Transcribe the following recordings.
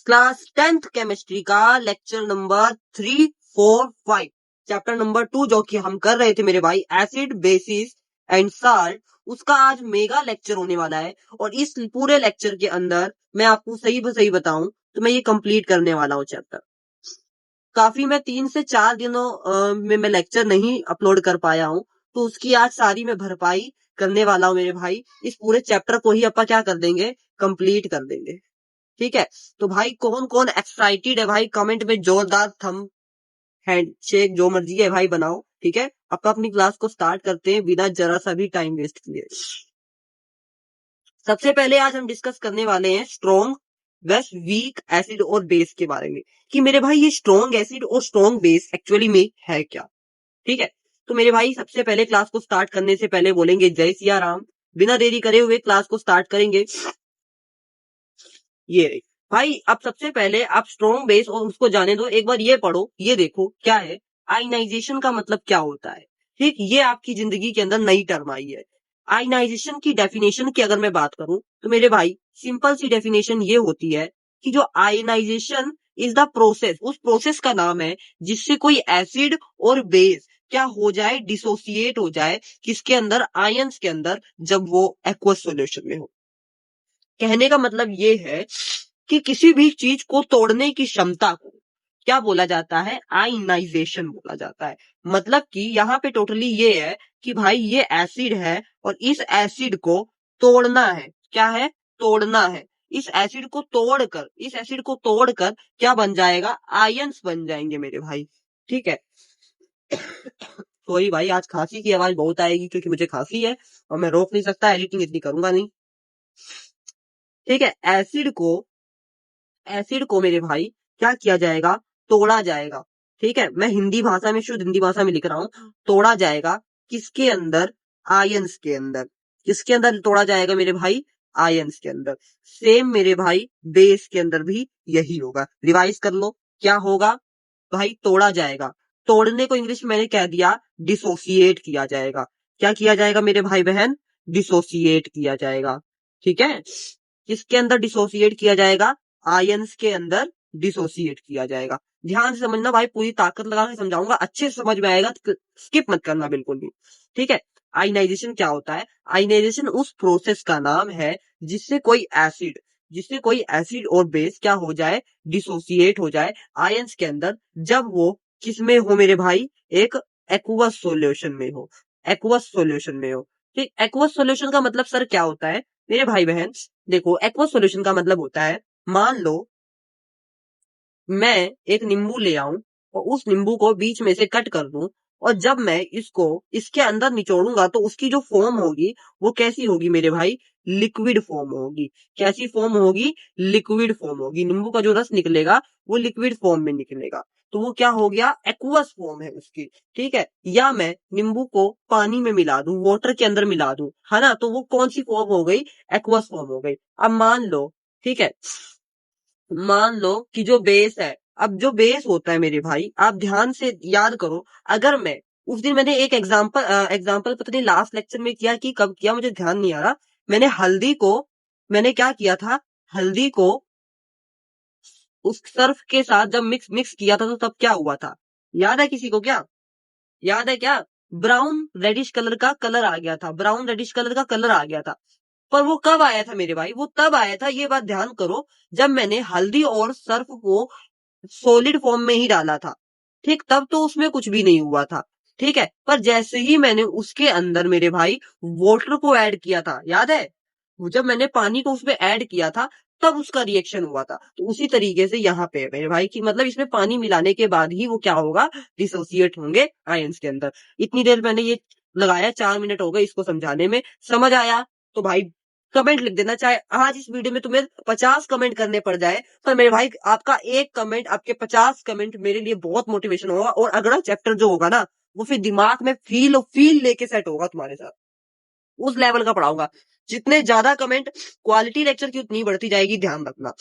Class 10th chemistry का lecture number 3, 4, 5, chapter number 2 जो कि हम कर रहे थे मेरे भाई, एसिड बेसिस एंड साल्ट, उसका आज मेगा लेक्चर होने वाला है। और इस पूरे लेक्चर के अंदर मैं आपको सही बताऊं तो मैं ये कंप्लीट करने वाला हूँ चैप्टर। काफी मैं 3 से 4 दिनों में मैं लेक्चर नहीं अपलोड कर पाया हूँ, तो उसकी आज सारी मैं भरपाई करने वाला हूँ मेरे भाई। इस पूरे चैप्टर को ही अपन क्या कर देंगे, कंप्लीट कर देंगे। ठीक है, तो भाई कौन कौन एक्साइटेड है भाई, कमेंट में जोरदार थंब हैंडशेक जो मर्जी है भाई बनाओ। ठीक है, अब अपनी क्लास को स्टार्ट करते हैं बिना जरा सा भी टाइम वेस्ट किए। सबसे पहले आज हम डिस्कस करने वाले हैं स्ट्रॉन्ग वेस वीक एसिड और बेस के बारे में, कि मेरे भाई ये स्ट्रॉन्ग एसिड और स्ट्रॉन्ग बेस एक्चुअली में है क्या। ठीक है, तो मेरे भाई सबसे पहले क्लास को स्टार्ट करने से पहले बोलेंगे जय सिया राम। बिना देरी करे हुए क्लास को स्टार्ट करेंगे। ये रही भाई, अब सबसे पहले आप स्ट्रॉन्ग बेस और उसको जाने दो, एक बार ये पढ़ो, ये देखो क्या है आयनाइजेशन का मतलब क्या होता है। ठीक, ये आपकी जिंदगी के अंदर नई टर्म आई है। आयनाइजेशन की डेफिनेशन की अगर मैं बात करूं तो मेरे भाई सिंपल सी डेफिनेशन ये होती है कि जो आयनाइजेशन इज द प्रोसेस, उस प्रोसेस का नाम है जिससे कोई एसिड और बेस क्या हो जाए, डिसोसिएट हो जाए, किसके अंदर, आयंस के अंदर, जब वो एक्वस सॉल्यूशन में हो। कहने का मतलब ये है कि किसी भी चीज को तोड़ने की क्षमता को क्या बोला जाता है, आयनाइजेशन बोला जाता है। मतलब कि यहाँ पे टोटली ये है कि भाई ये एसिड है और इस एसिड को तोड़ना है। क्या है, तोड़ना है। इस एसिड को तोड़कर क्या बन जाएगा, आयंस बन जाएंगे मेरे भाई। ठीक है, कोई भाई आज खांसी की आवाज बहुत आएगी क्योंकि मुझे खांसी है और मैं रोक नहीं सकता, एडिटिंग इतनी करूंगा नहीं। ठीक है, एसिड को मेरे भाई क्या किया जाएगा, तोड़ा जाएगा। ठीक है, मैं हिंदी भाषा में, शुद्ध हिंदी भाषा में लिख रहा हूं, तोड़ा जाएगा किसके अंदर, आयंस के अंदर। किसके अंदर तोड़ा जाएगा मेरे भाई, आयंस के अंदर। सेम मेरे भाई बेस के अंदर भी यही होगा। रिवाइज कर लो, क्या होगा भाई, तोड़ा जाएगा। तोड़ने को इंग्लिश में मैंने कह दिया, डिसोसिएट किया जाएगा। क्या किया जाएगा मेरे भाई बहन, डिसोसिएट किया जाएगा। ठीक है, किसके अंदर डिसोसिएट किया जाएगा, आयंस के अंदर डिसोसिएट किया जाएगा। ध्यान से समझना भाई, पूरी ताकत लगा के समझाऊंगा, अच्छे से समझ में आएगा, स्किप मत करना बिल्कुल भी। ठीक है, आयनाइजेशन क्या होता है, आयनाइजेशन उस प्रोसेस का नाम है जिससे कोई एसिड और बेस क्या हो जाए, डिसोसिएट हो जाए आयंस के अंदर, जब वो किसमें हो मेरे भाई, एक एक्वस सॉल्यूशन में हो। एक्वस सॉल्यूशन में हो। ठीक, एक्वस सॉल्यूशन का मतलब सर क्या होता है मेरे भाई बहन, देखो एक्वस सॉल्यूशन का मतलब होता है, मान लो मैं एक नींबू ले आऊं और उस नींबू को बीच में से कट कर दूं, और जब मैं इसको इसके अंदर निचोड़ूंगा तो उसकी जो फॉर्म होगी वो कैसी होगी मेरे भाई, लिक्विड फॉर्म होगी। कैसी फॉर्म होगी, लिक्विड फॉर्म होगी। नींबू का जो रस निकलेगा वो लिक्विड फॉर्म में निकलेगा, तो वो क्या हो गया, एक्वस फॉर्म है उसकी। ठीक है, या मैं नींबू को पानी में मिला दूं, वाटर के अंदर मिला दूं, है ना, तो वो कौन सी फॉर्म हो गई, एक्वस फॉर्म हो गई। अब मान लो, ठीक है, मान लो कि जो बेस है, अब जो बेस होता है मेरे भाई, आप ध्यान से याद करो, अगर मैं उस दिन मैंने एक एग्जाम्पल पता नहीं लास्ट लेक्चर में किया कि कब किया मुझे ध्यान नहीं आ रहा, मैंने हल्दी को, मैंने क्या किया था, हल्दी को उस सर्फ के साथ जब मिक्स मिक्स किया था तो तब क्या हुआ था, याद है किसी को, क्या याद है क्या, ब्राउन रेडिश कलर का कलर आ गया था, ब्राउन रेडिश कलर का कलर आ गया था। पर वो कब आया था मेरे भाई, वो तब आया था, ये बात ध्यान करो, जब मैंने हल्दी और सर्फ को सॉलिड फॉर्म में ही डाला था। ठीक, तब तो उसमें कुछ भी नहीं हुआ था। ठीक है, पर जैसे ही मैंने उसके अंदर मेरे भाई वाटर को ऐड किया था, याद है, जब मैंने पानी को उसमें ऐड किया था तब उसका रिएक्शन हुआ था। तो उसी तरीके से यहाँ पे मेरे भाई की मतलब इसमें पानी मिलाने के बाद ही वो क्या होगा, डिसोसिएट होंगे आयंस के अंदर। इतनी देर मैंने ये लगाया, 4 मिनट हो गए इसको समझाने में, समझ आया तो भाई कमेंट लिख देना, चाहे आज इस वीडियो में तुम्हें 50 कमेंट करने पड़ जाए, पर मेरे भाई आपका एक कमेंट, आपके 50 कमेंट मेरे लिए बहुत मोटिवेशन होगा, और अगला चैप्टर जो होगा ना वो फिर दिमाग में फील लेके सेट होगा तुम्हारे साथ, उस लेवल का पढ़ाऊंगा। जितने ज्यादा कमेंट, क्वालिटी लेक्चर की उतनी बढ़ती जाएगी, ध्यान रखना।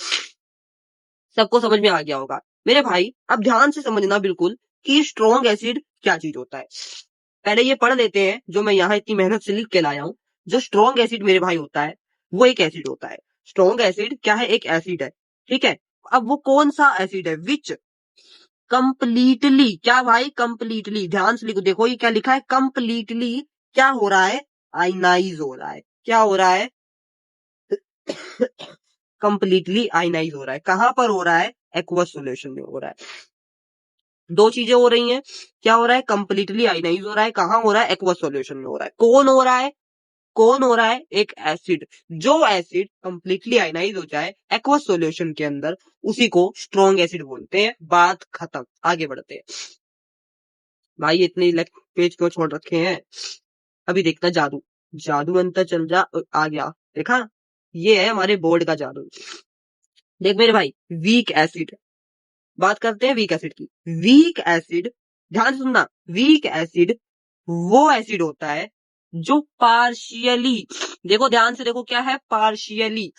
सबको समझ में आ गया होगा मेरे भाई। अब ध्यान से समझना बिल्कुल कि स्ट्रॉन्ग एसिड क्या चीज होता है। पहले ये पढ़ लेते हैं जो मैं यहाँ इतनी मेहनत से लिख के लाया हूं। जो स्ट्रॉन्ग एसिड मेरे भाई होता है वो एक एसिड होता है। स्ट्रॉन्ग एसिड क्या है, एक एसिड है। ठीक है, अब वो कौन सा एसिड है, विच कंप्लीटली, क्या भाई कंप्लीटली, ध्यान से लिखो, देखो ये क्या लिखा है, कंप्लीटली क्या हो रहा है, आयनाइज हो रहा है, क्या हो रहा है, कंप्लीटली आयनाइज हो रहा है। कहां पर हो रहा है, एक्वस सॉल्यूशन में हो रहा है। दो चीजें हो रही हैं, क्या हो रहा है, कंप्लीटली आयनाइज हो रहा है, कहां हो रहा है, एक्वस सॉल्यूशन में हो रहा है। कौन हो रहा है, कौन हो रहा है, एक एसिड, जो एसिड कंप्लीटली आयनाइज हो जाए एक्वस सॉल्यूशन के अंदर, उसी को स्ट्रॉन्ग एसिड बोलते हैं। बात खत्म, आगे बढ़ते हैं। भाई इतने पेज क्यों छोड़ रखे हैं, अभी देखना जादू, जादू अंतर चल जा, आ गया, देखा, ये है हमारे बोर्ड का जादू। देख मेरे भाई, वीक एसिड, बात करते हैं वीक एसिड की। वीक एसिड, ध्यान से सुनना, वीक एसिड वो एसिड होता है जो पार्शियली, देखो ध्यान से देखो, क्या है, पार्शियली,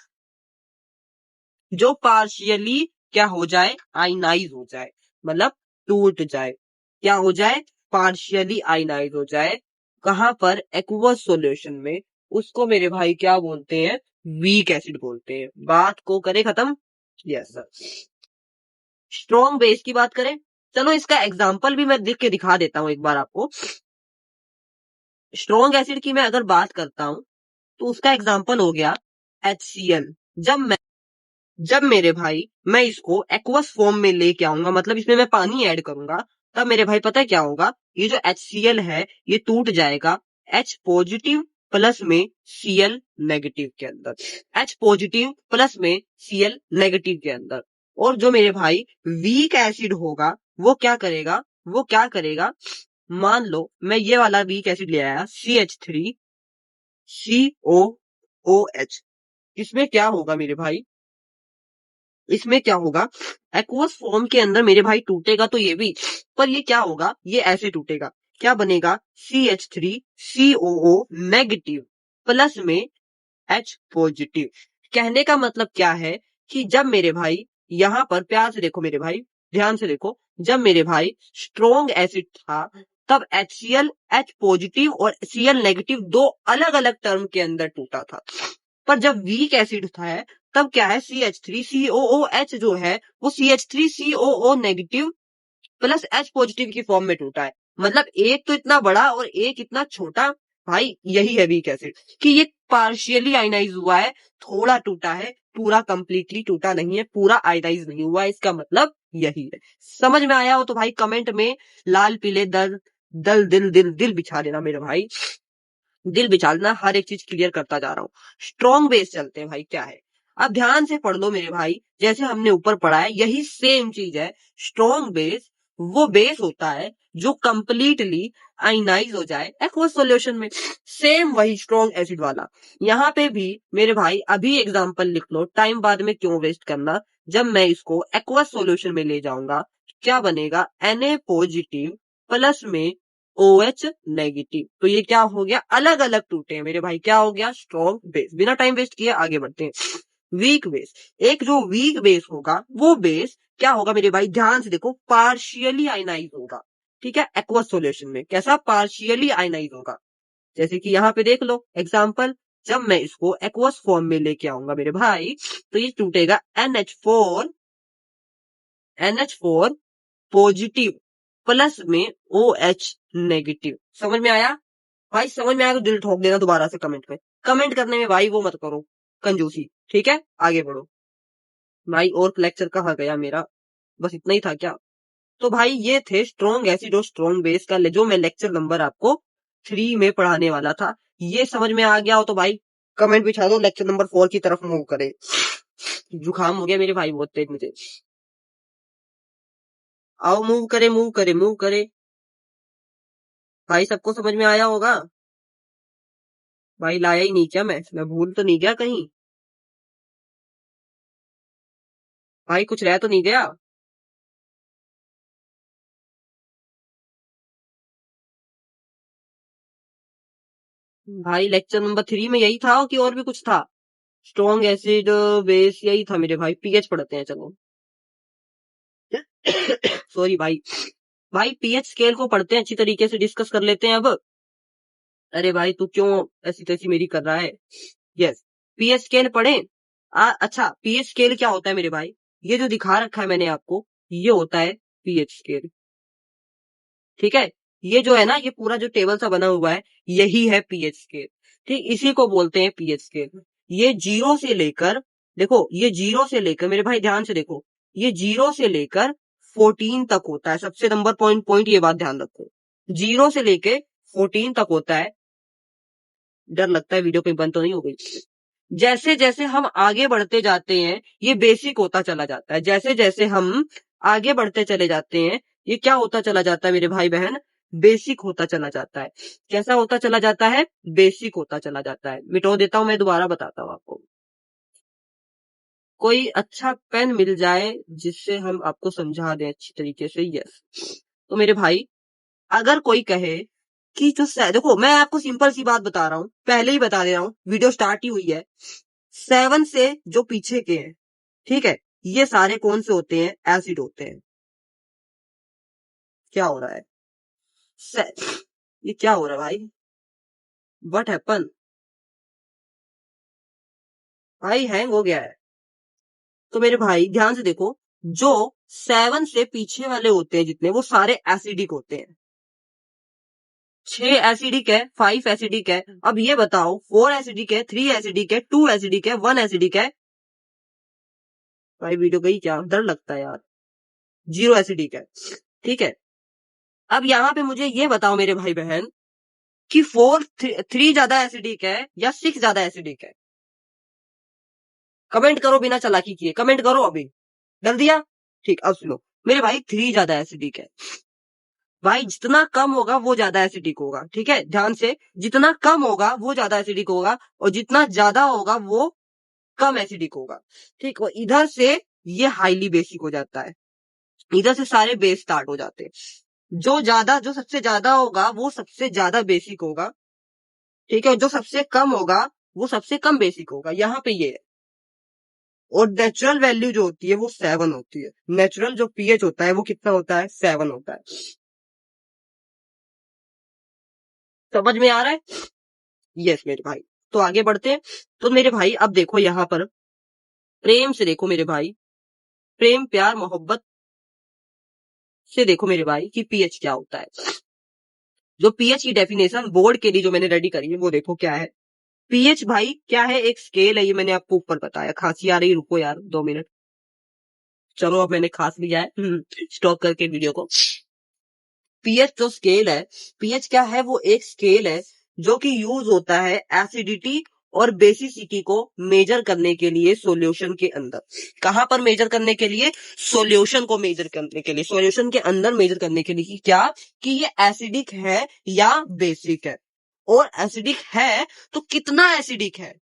जो पार्शियली क्या हो जाए, आयनाइज हो जाए, मतलब टूट जाए, क्या हो जाए, पार्शियली आयनाइज हो जाए। कहां पर, एक्वस सॉल्यूशन में, उसको मेरे भाई क्या बोलते हैं, वीक एसिड बोलते हैं। बात को करे खत्म, यस सर। स्ट्रॉन्ग बेस की बात करें, चलो इसका एग्जाम्पल भी मैं लिख के दिखा देता हूं एक बार आपको। स्ट्रॉन्ग एसिड की मैं अगर बात करता हूं, तो उसका एग्जाम्पल हो गया HCl। जब मेरे भाई मैं इसको एक्वस फॉर्म में लेके आऊंगा, मतलब इसमें मैं पानी ऐड करूंगा, तब मेरे भाई पता है क्या होगा, ये जो HCl है ये टूट जाएगा H पॉजिटिव प्लस में Cl नेगेटिव के अंदर, H पॉजिटिव प्लस में Cl नेगेटिव के अंदर। और जो मेरे भाई वीक एसिड होगा, वो क्या करेगा, वो क्या करेगा, मान लो मैं ये वाला वीक एसिड ले आया CH3COOH, इसमें क्या होगा मेरे भाई, इसमें क्या होगा, एक्वस फॉर्म के अंदर मेरे भाई टूटेगा तो ये भी, पर ये क्या होगा, ये ऐसे टूटेगा, क्या बनेगा, CH3COO नेगेटिव प्लस में H पॉजिटिव। कहने का मतलब क्या है, कि जब मेरे भाई यहां पर, प्यार से देखो मेरे भाई, ध्यान से देखो, जब मेरे भाई स्ट्रॉन्ग एसिड था, तब HCl H पॉजिटिव और Cl नेगेटिव दो अलग अलग टर्म के अंदर टूटा था। पर जब वीक एसिड था, तब क्या है, CH3COOH जो है वो CH3COO negative plus H positive की फॉर्म में टूटा है। मतलब एक तो इतना बड़ा और एक इतना छोटा, भाई यही है वीक एसिड, कि ये पार्शियली आयनाइज हुआ है, थोड़ा टूटा है, पूरा कंप्लीटली टूटा नहीं है, पूरा आयनाइज नहीं हुआ है, इसका मतलब यही है। समझ में आया हो तो भाई कमेंट में लाल पीले दल दल दिल दिल दिल बिछा देना मेरे भाई, दिल बिछाना, हर एक चीज क्लियर करता जा रहा हूँ। स्ट्रॉन्ग बेस चलते हैं भाई, क्या है, अब ध्यान से पढ़ लो मेरे भाई, जैसे हमने ऊपर पढ़ा है यही सेम चीज है। स्ट्रॉन्ग बेस वो बेस होता है जो कंप्लीटली आयनाइज हो जाए एक्वस सॉल्यूशन में, सेम वही स्ट्रॉन्ग एसिड वाला। यहाँ पे भी मेरे भाई अभी एग्जांपल लिख लो, टाइम बाद में क्यों वेस्ट करना। जब मैं इसको एक्वस सॉल्यूशन में ले जाऊंगा, क्या बनेगा, Na पॉजिटिव प्लस में OH नेगेटिव, तो ये क्या हो गया, अलग अलग टूटे हैं मेरे भाई, क्या हो गया, स्ट्रॉन्ग बेस। बिना टाइम वेस्ट किए आगे बढ़ते हैं। वीक बेस, एक जो वीक बेस होगा, वो बेस क्या होगा मेरे भाई, ध्यान से देखो, पार्शियली आयनाइज होगा, ठीक है, एक्वस सॉल्यूशन में कैसा, पार्शियली आयनाइज होगा। जैसे कि यहाँ पे देख लो एग्जाम्पल, जब मैं इसको एक्वस फॉर्म में लेके आऊंगा मेरे भाई, तो ये टूटेगा NH4 पॉजिटिव प्लस में OH नेगेटिव। समझ में आया भाई, समझ में आया तो दिल ठोक देना दोबारा से कमेंट में, कमेंट करने में भाई वो मत करो कंजूसी, ठीक है, आगे बढ़ो भाई। और लेक्चर कहाँ गया मेरा, बस इतना ही था क्या। तो भाई ये थे स्ट्रॉन्ग एसिड और स्ट्रॉन्ग बेस का जो मैं लेक्चर नंबर आपको 3 में पढ़ाने वाला था। ये समझ में आ गया हो तो भाई कमेंट बिछा दो, लेक्चर नंबर 4 की तरफ मूव करे। जुकाम हो गया मेरे भाई बहुत तेज मुझे, आओ मूव करे मूव करे मूव करे। भाई सबको समझ में आया होगा, भाई लाया ही नहीं क्या, मैं भूल तो नहीं गया कहीं, भाई कुछ रह तो नहीं गया। भाई लेक्चर नंबर 3 में यही था कि और भी कुछ था, स्ट्रॉन्ग एसिड बेस यही था मेरे भाई। पीएच पढ़ते हैं चलो। सॉरी भाई, भाई पीएच स्केल को पढ़ते हैं, अच्छी तरीके से डिस्कस कर लेते हैं अब। अरे भाई तू क्यों ऐसी तैसी मेरी कर रहा है। यस, पीएच स्केल पढ़े। अच्छा, पीएच स्केल क्या होता है मेरे भाई, ये जो दिखा रखा है मैंने आपको, ये होता है पीएच स्केल। ठीक है, ये जो है ना, ये पूरा जो टेबल सा बना हुआ है, यही है पीएच स्केल। ठीक, इसी को बोलते हैं पीएच स्केल। ये जीरो से लेकर, देखो ये जीरो से लेकर, मेरे भाई ध्यान से देखो, ये जीरो से लेकर 14 तक होता है। सबसे नंबर पॉइंट ये बात ध्यान रखो, जीरो से लेके 14 तक होता है। डर लगता है वीडियो कहीं बंद तो नहीं हो गई। जैसे जैसे हम आगे बढ़ते जाते हैं, ये बेसिक होता चला जाता है। जैसे जैसे हम आगे बढ़ते चले जाते हैं, ये क्या होता चला जाता है मेरे भाई बहन, बेसिक होता चला जाता है। कैसा होता चला जाता है, बेसिक होता चला जाता है। मिटो देता हूं, मैं दोबारा बताता हूं आपको। कोई अच्छा पेन मिल जाए जिससे हम आपको समझा दें अच्छी तरीके से। यस, तो मेरे भाई अगर कोई कहे कि जो देखो, मैं आपको सिंपल सी बात बता रहा हूं, पहले ही बता दे रहा हूं, वीडियो स्टार्ट ही हुई है। 7 से जो पीछे के हैं, ठीक है, ये सारे कौन से होते हैं, एसिड होते हैं। क्या हो रहा है, ये क्या हो रहा है भाई, व्हाट हैपन भाई, हैंग हो गया है। तो मेरे भाई ध्यान से देखो, जो 7 से पीछे वाले होते हैं जितने, वो सारे एसिडिक होते हैं। 6 एसिडिक है, 5 एसिडिक है। अब ये बताओ, 4 एसिडिक है, 3 एसिडिक है, 2 एसिडिक है, 1 एसिडिक है। भाई वीडियो गई क्या, डर लगता है यार। 0 एसिडिक है। ठीक है, अब यहाँ पे मुझे ये बताओ मेरे भाई बहन कि 3 ज्यादा एसिडिक है या 6 ज्यादा एसिडिक है। कमेंट करो बिना चालाकी किए, कमेंट करो अभी। डर दिया, ठीक। अब सुनो मेरे भाई, 3 ज्यादा एसिडिक है। भाई जितना कम होगा वो ज्यादा एसिडिक होगा। ठीक है, ध्यान से, जितना कम होगा वो ज्यादा एसिडिक होगा, और जितना ज्यादा होगा वो कम एसिडिक होगा। ठीक, और इधर से ये हाईली बेसिक हो जाता है। इधर से सारे बेस स्टार्ट हो जाते हैं। जो सबसे ज्यादा होगा वो सबसे ज्यादा बेसिक होगा। ठीक है, जो सबसे कम होगा वो सबसे कम बेसिक होगा। यहाँ पे ये है। और नेचुरल वैल्यू जो होती है वो 7 होती है। नेचुरल जो पीएच होता है वो कितना होता है, 7 होता है। समझ में आ रहा है? यस मेरे भाई, तो आगे बढ़ते हैं। तो मेरे भाई अब देखो यहाँ पर, प्रेम से देखो मेरे भाई, प्रेम प्यार मोहब्बत से देखो मेरे भाई कि पीएच क्या होता है। जो पीएच की डेफिनेशन बोर्ड के लिए जो मैंने रेडी करी है वो देखो क्या है। पीएच भाई क्या है, एक स्केल है। ये मैंने आपको ऊपर बताया। खांसी आ रही, रुको यार 2 मिनट। चलो अब मैंने खांस लिया है, स्टॉप करके वीडियो को। पीएच जो स्केल है, पीएच क्या है, वो एक स्केल है जो कि यूज होता है एसिडिटी और बेसिसिटी को मेजर करने के लिए सॉल्यूशन के अंदर। कहां पर मेजर करने के लिए, सॉल्यूशन को मेजर करने के लिए, सॉल्यूशन के अंदर मेजर करने के लिए कि क्या, कि ये एसिडिक है या बेसिक है। और एसिडिक है तो कितना एसिडिक है,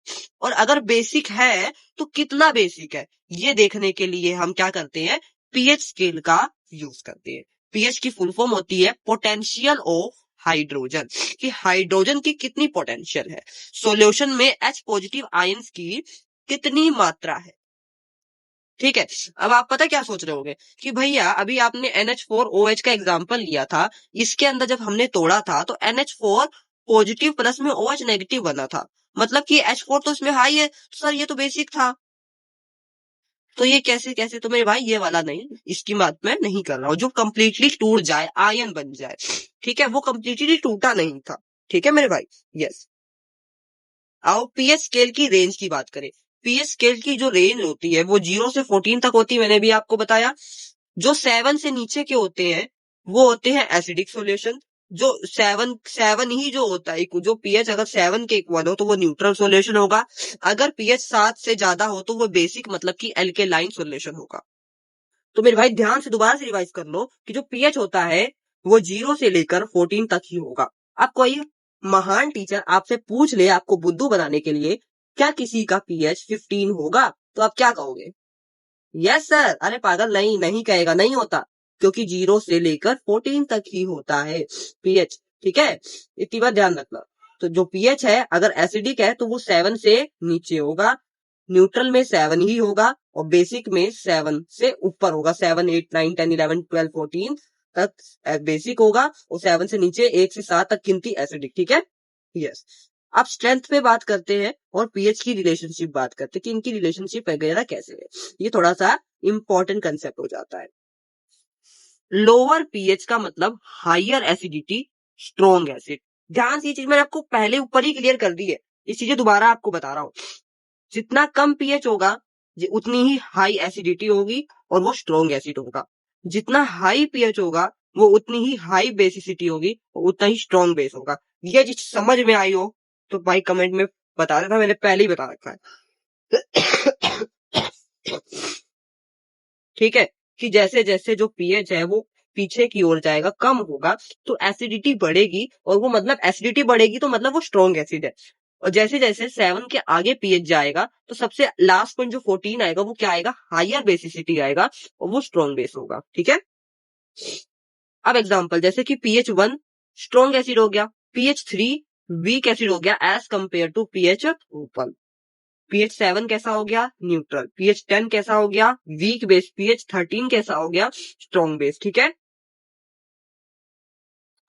और अगर बेसिक है तो कितना बेसिक है, ये देखने के लिए हम क्या करते हैं, पीएच स्केल का यूज करते हैं। पीएच की फुल फॉर्म होती है पोटेंशियल ऑफ हाइड्रोजन, कि हाइड्रोजन की कितनी पोटेंशियल है, सॉल्यूशन में H पॉजिटिव आयंस की कितनी मात्रा है। ठीक है, अब आप पता क्या सोच रहे होंगे कि भैया अभी आपने NH4OH का एग्जांपल लिया था, इसके अंदर जब हमने तोड़ा था तो NH4 पॉजिटिव प्लस में OH नेगेटिव बना था, मतलब कि H4 तो इसमें हाई है। सर ये तो बेसिक था, तो ये कैसे कैसे, तो मेरे भाई ये वाला नहीं, इसकी बात मैं नहीं कर रहा हूँ। जो कंप्लीटली टूट जाए, आयन बन जाए, ठीक है, वो कंप्लीटली टूटा नहीं था। ठीक है मेरे भाई, यस। आओ पीएच स्केल की रेंज की बात करें। पीएच स्केल की जो रेंज होती है वो 0 से 14 तक होती है, मैंने भी आपको बताया। जो 7 से नीचे के होते हैं वो होते हैं एसिडिक सॉल्यूशन। जो 7 ही जो होता है, जो पीएच अगर 7 के इक्वल हो तो वो न्यूट्रल सॉल्यूशन होगा। अगर पीएच 7 से ज्यादा हो तो वो बेसिक मतलब कि एल्केलाइन सॉल्यूशन होगा। तो मेरे भाई ध्यान से दोबारा से रिवाइज कर लो कि जो पीएच होता है वो 0 से लेकर 14 तक ही होगा। अब कोई महान टीचर आपसे पूछ ले आपको बुद्धू बनाने के लिए, क्या किसी का पीएच 15 होगा, तो आप क्या कहोगे, यस सर। अरे पागल, नहीं नहीं कहेगा, नहीं होता, क्योंकि 0 से लेकर 14 तक ही होता है पीएच। ठीक है, इतनी बात ध्यान रखना। तो जो पीएच है अगर एसिडिक है तो वो 7 से नीचे होगा, न्यूट्रल में 7 ही होगा, और बेसिक में 7 से ऊपर होगा। 7, 8, 9, 10, 11, 12, 14 तक बेसिक होगा, और 7 से नीचे 1 से 7 तक गिनती एसिडिक। ठीक है, यस। अब स्ट्रेंथ पे बात करते हैं और पीएच की रिलेशनशिप बात करते हैं कि इनकी रिलेशनशिप वगैरह कैसे है। ये थोड़ा सा इंपॉर्टेंट कंसेप्ट हो जाता है। लोअर पीएच का मतलब हायर एसिडिटी, स्ट्रॉन्ग एसिड। ध्यान से ये चीज मैंने आपको पहले ऊपर ही क्लियर कर दी है, ये चीजें दोबारा आपको बता रहा हूं। जितना कम पीएच होगा उतनी ही हाई एसिडिटी होगी और वो स्ट्रॉन्ग एसिड होगा। जितना हाई पीएच होगा वो उतनी ही हाई बेसिसिटी होगी और उतना ही स्ट्रॉन्ग बेस होगा। ये चीज समझ में आई हो तो भाई कमेंट में बता देना, मैंने पहले ही बता रखा है। ठीक है, कि जैसे जैसे जो पीएच है वो पीछे की ओर जाएगा, कम होगा, तो एसिडिटी बढ़ेगी, और वो मतलब एसिडिटी बढ़ेगी तो मतलब वो स्ट्रॉन्ग एसिड है। और जैसे जैसे 7 के आगे पीएच जाएगा तो सबसे लास्ट पॉइंट जो 14 आएगा वो क्या आएगा, हायर बेसिसिटी आएगा और वो स्ट्रॉन्ग बेस होगा। ठीक है, अब एग्जांपल जैसे कि pH 1 स्ट्रॉन्ग एसिड हो गया, pH 3 वीक एसिड हो गया as compare to pH 1। pH 7 कैसा हो गया, न्यूट्रल। pH 10 कैसा हो गया, वीक बेस। pH 13 कैसा हो गया, स्ट्रॉन्ग बेस। ठीक है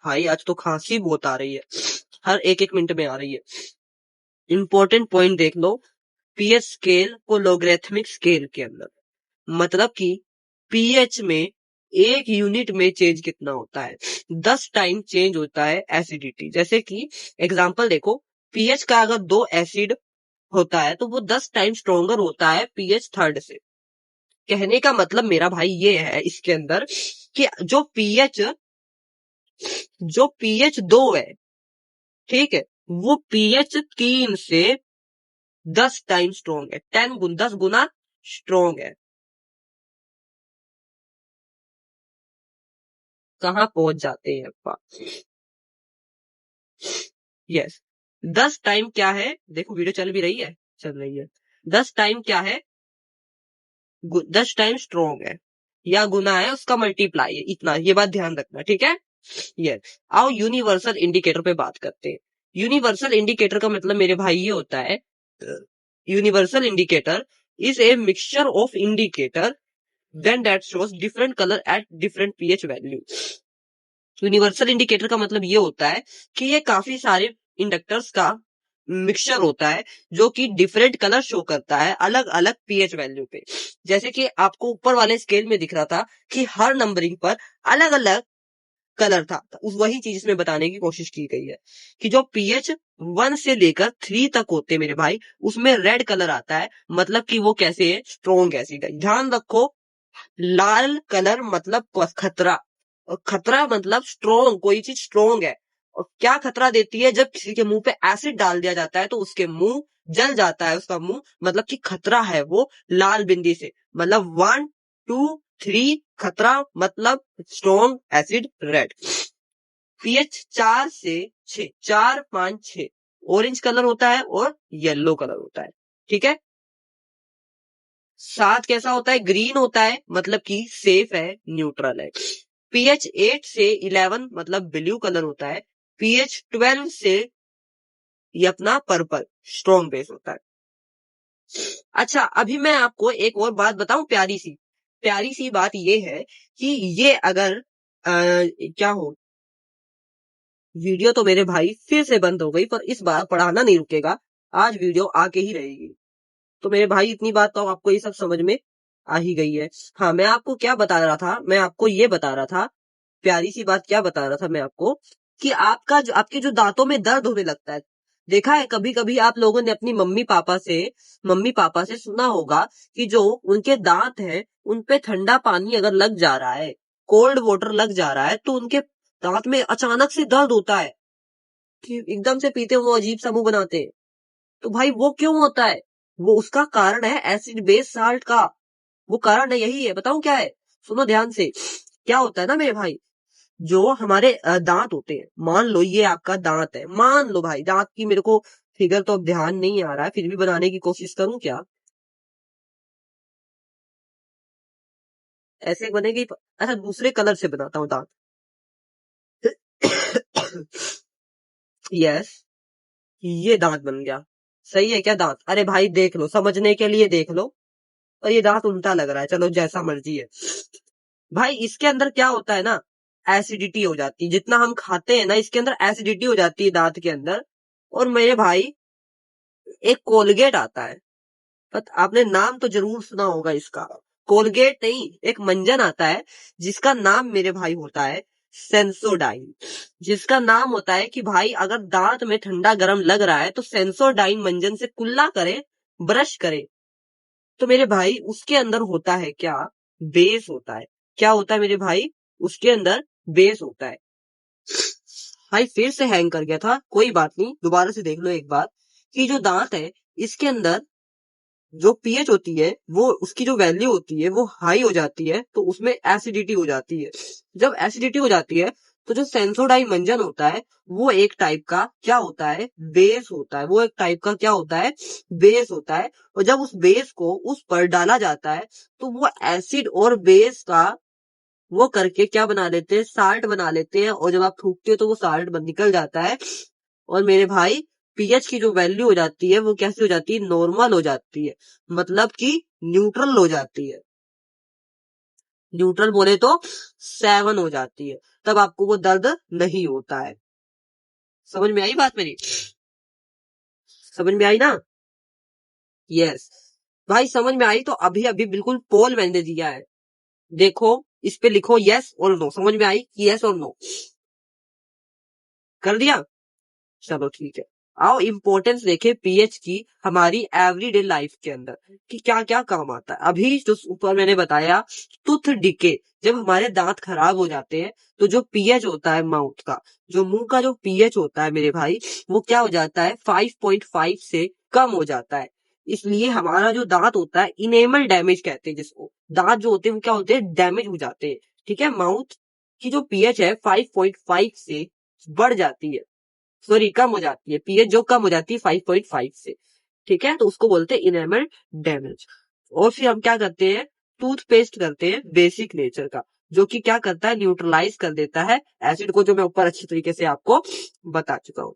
भाई, आज तो खांसी बहुत आ रही है, हर एक एक मिनट में आ रही है। इंपॉर्टेंट पॉइंट देख लो, पीएच स्केल को लोगरिथमिक स्केल के अंदर, मतलब कि पीएच में एक यूनिट में चेंज कितना होता है, 10 टाइम चेंज होता है एसिडिटी। जैसे कि एग्जांपल देखो, पीएच का अगर 2 एसिड होता है तो वो 10 टाइम स्ट्रोंगर होता है पीएच 3 से। कहने का मतलब मेरा भाई ये है इसके अंदर कि जो पीएच 2 है, ठीक है, वो पीएच 3 से 10 टाइम स्ट्रॉन्ग है, 10 गुना स्ट्रॉन्ग है। कहां पहुंच जाते हैं अपा। यस, 10 टाइम क्या है, देखो वीडियो चल भी रही है, चल रही है। 10 टाइम क्या है, 10 टाइम स्ट्रॉन्ग है, या गुना है उसका मल्टीप्लाई है, इतना, ये बात ध्यान रखना। ठीक है, यस। आओ यूनिवर्सल इंडिकेटर पे बात करते हैं। यूनिवर्सल इंडिकेटर का मतलब मेरे भाई ये होता है, universal indicator is a mixture of indicator then that shows different color at different pH value। Universal indicator का मतलब ये होता है कि ये काफी सारे इंडक्टर्स का मिक्सचर होता है जो कि डिफरेंट कलर शो करता है अलग अलग पीएच वैल्यू पे। जैसे कि आपको ऊपर वाले स्केल में दिख रहा था कि हर नंबरिंग पर अलग अलग कलर था, उस वही चीज इसमें बताने की कोशिश की गई है कि जो पीएच 1 से लेकर 3 तक होते हैं मेरे भाई, उसमें रेड कलर आता है, मतलब कि वो कैसे है, स्ट्रॉन्ग एसिड है। ध्यान रखो, लाल कलर मतलब खतरा, और खतरा मतलब स्ट्रॉन्ग, कोई चीज स्ट्रॉन्ग है। और क्या खतरा देती है, जब किसी के मुंह पे एसिड डाल दिया जाता है तो उसके मुंह जल जाता है, उसका मुंह, मतलब कि खतरा है वो लाल बिंदी से, मतलब 1 2 3 खतरा, मतलब स्ट्रॉन्ग एसिड रेड। पीएच 4 से 6, 4 5 6 ऑरेंज कलर होता है और येलो कलर होता है। ठीक है, 7 कैसा होता है, ग्रीन होता है, मतलब कि सेफ है, न्यूट्रल है। पीएच 8 से 11 मतलब ब्लू कलर होता है। पीएच 12 से ये अपना पर्पल, स्ट्रॉन्ग बेस होता है। अच्छा, अभी मैं आपको एक और बात बताऊं, प्यारी सी बात ये है कि ये अगर क्या हो, वीडियो तो मेरे भाई फिर से बंद हो गई, पर इस बार पढ़ाना नहीं रुकेगा, आज वीडियो आके ही रहेगी। तो मेरे भाई इतनी बात तो आपको ये सब समझ में आ ही गई है। हाँ, मैं आपको क्या बता रहा था, मैं आपको ये बता रहा था, प्यारी सी बात क्या बता रहा था मैं आपको, कि आपके जो दांतों में दर्द होने लगता है, देखा है कभी कभी आप लोगों ने अपनी मम्मी पापा से सुना होगा कि जो उनके दांत हैं उन पे ठंडा पानी अगर लग जा रहा है, कोल्ड वाटर लग जा रहा है, तो उनके दांत में अचानक से दर्द होता है कि एकदम से पीते वो अजीब सा मुंह बनाते हैं। तो भाई वो क्यों होता है, वो उसका कारण है एसिड बेस साल्ट का, वो कारण है, यही है, बताऊं क्या है, सुनो ध्यान से। क्या होता है ना मेरे भाई, जो हमारे दांत होते हैं, मान लो ये आपका दांत है, मान लो भाई, दांत की मेरे को फिगर तो अब ध्यान नहीं आ रहा है, फिर भी बनाने की कोशिश करूं क्या, ऐसे बनेगी, अच्छा दूसरे कलर से बनाता हूँ दांत। यस, ये दांत बन गया, सही है क्या दांत, अरे भाई देख लो, समझने के लिए देख लो, और ये दांत उल्टा लग रहा है, चलो जैसा मर्जी है। भाई इसके अंदर क्या होता है ना, एसिडिटी हो जाती है, जितना हम खाते हैं ना इसके अंदर एसिडिटी हो जाती है दांत के अंदर, और मेरे भाई एक कोलगेट आता है, बट आपने नाम तो जरूर सुना होगा इसका। कोलगेट नहीं, एक मंजन आता है जिसका नाम मेरे भाई होता है सेंसोडाइन। जिसका नाम होता है कि भाई अगर दांत में ठंडा गर्म लग रहा है तो सेंसोडाइन मंजन से कुल्ला करे, ब्रश करे। तो मेरे भाई उसके अंदर होता है क्या, बेस होता है। क्या होता है मेरे भाई, उसके अंदर बेस होता है। भाई फिर से हैंग कर गया था, कोई बात नहीं, दोबारा से देख लो एक बार कि जो दांत है इसके अंदर जो पीएच होती है वो उसकी जो वैल्यू होती है वो हाई हो जाती है, तो उसमें एसिडिटी हो जाती है। जब एसिडिटी हो जाती है तो जो सेंसोडाइन मंजन होता है वो एक टाइप का क्या होता है, बेस होता है। वो एक टाइप का क्या होता है, बेस होता है। और जब उस बेस को उस पर डाला जाता है तो वो एसिड और बेस का वो करके क्या बना लेते हैं, साल्ट बना लेते हैं। और जब आप थूकते हो तो वो साल्ट निकल जाता है। और मेरे भाई पीएच की जो वैल्यू हो जाती है वो कैसे हो जाती है, नॉर्मल हो जाती है, मतलब कि न्यूट्रल हो जाती है। न्यूट्रल बोले तो 7 हो जाती है, तब आपको वो दर्द नहीं होता है। समझ में आई बात मेरी, समझ में आई ना? यस भाई, समझ में आई तो अभी अभी बिल्कुल पोल मैंने दिया है, देखो इस पे लिखो यस और नो। समझ में आई कि यस और नो कर दिया? चलो ठीक है। आओ इम्पोर्टेंस देखे पीएच की हमारी एवरीडे लाइफ के अंदर कि क्या क्या काम आता है। अभी जो ऊपर मैंने बताया टूथ डिके, जब हमारे दांत खराब हो जाते हैं तो जो पीएच होता है माउथ का, जो मुंह का जो पीएच होता है मेरे भाई, वो क्या हो जाता है 5.5 से कम हो जाता है। इसलिए हमारा जो दांत होता है इनेमल डैमेज कहते हैं जिसको, दांत जो होते हैं वो क्या होते हैं, डैमेज हो जाते हैं। ठीक है, माउथ की जो पीएच है 5.5 से बढ़ जाती है, सॉरी कम हो जाती है, पीएच जो कम हो जाती है 5.5 से। ठीक है, तो उसको बोलते हैं इनेमल डैमेज। और फिर हम क्या करते हैं, टूथपेस्ट करते हैं बेसिक नेचर का, जो कि क्या करता है, न्यूट्रलाइज कर देता है एसिड को, जो मैं ऊपर अच्छी तरीके से आपको बता चुका हूँ।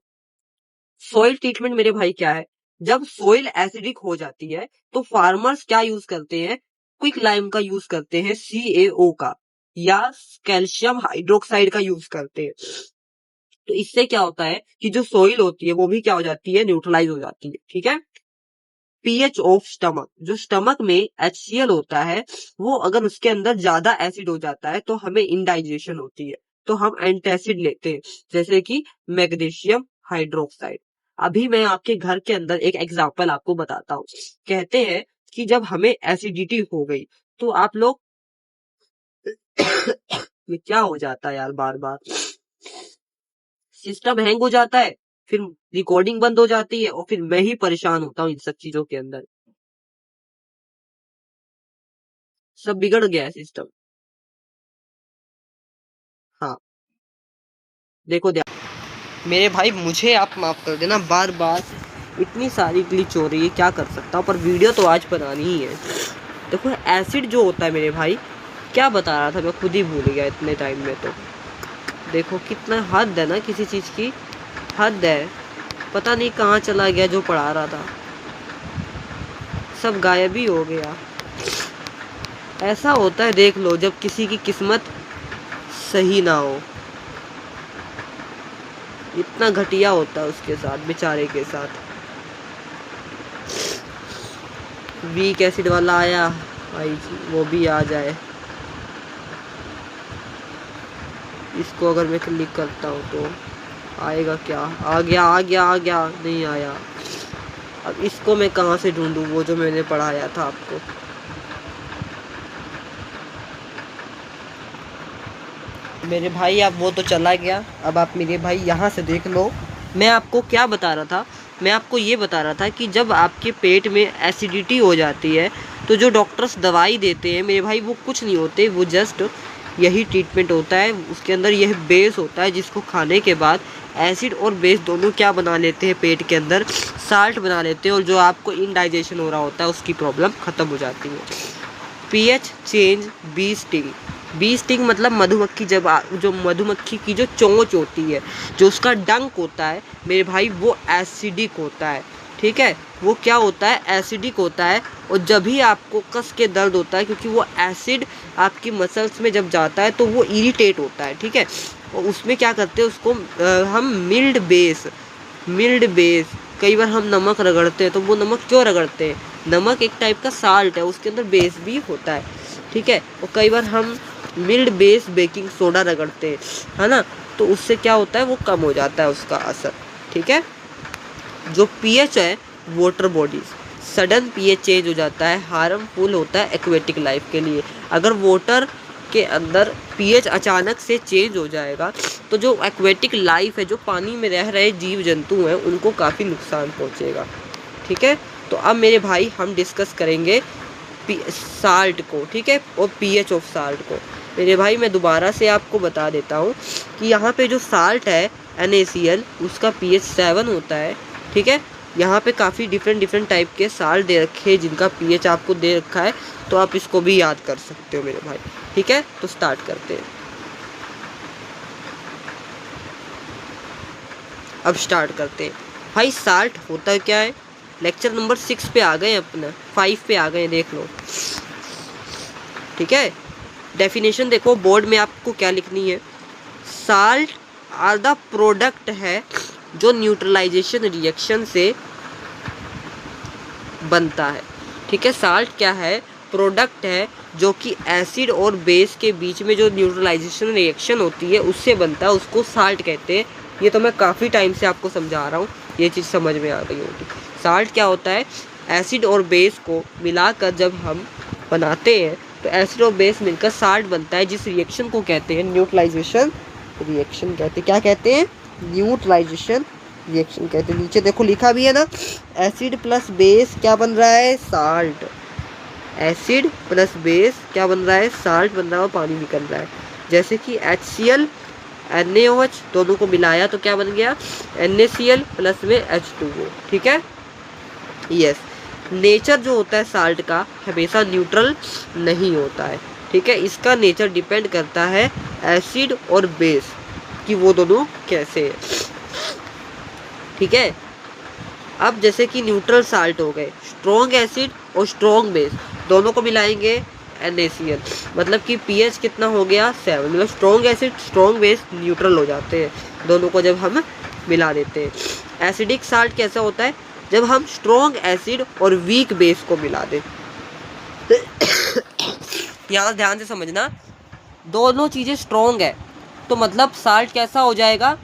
सॉइल ट्रीटमेंट मेरे भाई क्या है, जब सॉइल एसिडिक हो जाती है तो फार्मर्स क्या यूज करते हैं, क्विक लाइम का यूज करते हैं, CaO का, या कैल्शियम हाइड्रोक्साइड का यूज करते हैं। तो इससे क्या होता है कि जो सोइल होती है वो भी क्या हो जाती है, न्यूट्रलाइज हो जाती है। ठीक है, पीएच ऑफ स्टमक, जो स्टमक में HCl होता है वो अगर उसके अंदर ज्यादा एसिड हो जाता है तो हमें इंडाइजेशन होती है, तो हम एंटासिड लेते हैं, जैसे कि मैग्नीशियम हाइड्रोक्साइड। अभी मैं आपके घर के अंदर एक एग्जांपल आपको बताता हूँ। कहते हैं कि जब हमें एसिडिटी हो गई तो आप लोग ये क्या हो जाता है यार, बार बार सिस्टम हैंग हो जाता है, फिर रिकॉर्डिंग बंद हो जाती है और फिर मैं ही परेशान होता हूँ इन सब चीजों के अंदर। सब बिगड़ गया है सिस्टम। हाँ देखो मेरे भाई, मुझे आप माफ कर देना, बार बार इतनी सारी ग्लिच हो रही है, क्या कर सकता हूँ, पर वीडियो तो आज बनानी ही है। देखो एसिड जो होता है मेरे भाई, क्या बता रहा था मैं खुद ही भूल गया इतने टाइम में। तो देखो कितना हद है ना, किसी चीज की हद है, पता नहीं कहाँ चला गया जो पढ़ा रहा था, सब गायब ही हो गया। ऐसा होता है देख लो जब किसी की किस्मत सही ना हो, इतना घटिया होता है उसके साथ, बेचारे के साथ। वीक एसिड वाला आया भाई जी, वो भी आ जाए। इसको अगर मैं क्लिक करता हूँ तो आएगा क्या, आ गया आ गया आ गया, नहीं आया। अब इसको मैं कहाँ से ढूंढूं, वो जो मैंने पढ़ाया था आपको। मेरे भाई अब वो तो चला गया, अब आप मेरे भाई यहाँ से देख लो। मैं आपको क्या बता रहा था, मैं आपको ये बता रहा था कि जब आपके पेट में एसिडिटी हो जाती है तो जो डॉक्टर्स दवाई देते हैं मेरे भाई वो कुछ नहीं होते, वो जस्ट यही ट्रीटमेंट होता है। उसके अंदर यह बेस होता है जिसको खाने के बाद एसिड और बेस दोनों क्या बना लेते हैं, पेट के अंदर साल्ट बना लेते हैं, और जो आपको इनडाइजेशन हो रहा होता है उसकी प्रॉब्लम ख़त्म हो जाती है। PH change, bee sting. Bee sting मतलब मधुमक्खी, जब जो मधुमक्खी की जो चोंच होती है, जो उसका डंक होता है मेरे भाई, वो एसिडिक होता है। ठीक है, वो क्या होता है, एसिडिक होता है। और जब भी आपको कस के दर्द होता है, क्योंकि वो एसिड आपकी मसल्स में जब जाता है तो वो इरिटेट होता है। ठीक है, और उसमें क्या करते हैं, उसको हम मिल्ड बेस मिल्ड बेस, कई बार हम नमक रगड़ते हैं तो वो नमक क्यों रगड़ते हैं, नमक एक टाइप का साल्ट है, उसके अंदर बेस भी होता है, ठीक है। और कई बार हम मिल्ड बेस बेकिंग सोडा रगड़ते हैं, है ना, तो उससे क्या होता है, वो कम हो जाता है उसका असर, ठीक है। जो पीएच है water bodies, sudden pH change हो जाता है, हार्मफुल होता है एक्वेटिक लाइफ के लिए। अगर वाटर के अंदर पीएच अचानक से चेंज हो जाएगा तो जो एक्वेटिक लाइफ है, जो पानी में रह रहे जीव जंतु हैं, उनको काफ़ी नुकसान पहुंचेगा, ठीक है। तो अब मेरे भाई हम डिस्कस करेंगे साल्ट को, ठीक है, और पीएच ऑफ साल्ट को। मेरे भाई मैं दोबारा से आपको बता देता हूँ कि यहाँ पे जो साल्ट है NaCl, उसका pH 7 होता है, ठीक है। यहाँ पे काफ़ी डिफरेंट टाइप के साल्ट दे रखे हैं जिनका pH आपको दे रखा है, तो आप इसको भी याद कर सकते हो मेरे भाई, ठीक है। तो स्टार्ट करते हैं, अब स्टार्ट करते हैं भाई। साल्ट होता क्या है, लेक्चर नंबर 6 पे आ गए, अपना 5 पे आ गए, देख लो, ठीक है। डेफिनेशन देखो बोर्ड में आपको क्या लिखनी है, साल्ट आर द प्रोडक्ट है जो न्यूट्रलाइजेशन रिएक्शन से बनता है, ठीक है। साल्ट क्या है, प्रोडक्ट है जो कि एसिड और बेस के बीच में जो न्यूट्रलाइजेशन रिएक्शन होती है उससे बनता है, उसको साल्ट कहते हैं। ये तो मैं काफ़ी टाइम से आपको समझा रहा हूँ, ये चीज़ समझ में आ गई होगी। साल्ट क्या होता है, एसिड और बेस को मिलाकर जब हम बनाते हैं तो एसिड और बेस मिलकर साल्ट बनता है, जिस रिएक्शन को कहते हैं न्यूट्रलाइजेशन रिएक्शन कहते हैं। क्या कहते हैं, न्यूट्रलाइजेशन रिएक्शन कहते हैं। नीचे देखो लिखा भी है ना, एसिड प्लस बेस क्या बन रहा है, साल्ट। एसिड प्लस बेस क्या बन रहा है, साल्ट बन रहा है, और पानी निकल रहा है। जैसे कि HCl NaOH दोनों को मिलाया तो क्या बन गया, NaCl प्लस में H2O, ठीक है। यस, नेचर जो होता है साल्ट का हमेशा न्यूट्रल नहीं होता है, ठीक है। इसका नेचर डिपेंड करता है एसिड और बेस कि वो दोनों कैसे है, ठीक है। अब जैसे कि न्यूट्रल साल्ट हो गए, स्ट्रॉन्ग एसिड और स्ट्रॉन्ग बेस दोनों को मिलाएंगे NaCl, मतलब कि pH कितना हो गया 7, मतलब strong acid strong base neutral हो जाते हैं दोनों को जब हम मिला देते हैं। एसिडिक साल्ट कैसा होता है, जब हम स्ट्रॉन्ग एसिड और वीक बेस को मिला दें। यहाँ ध्यान से समझना, दोनों चीज़ें स्ट्रॉन्ग है तो मतलब साल्ट कैसा हो जाएगा,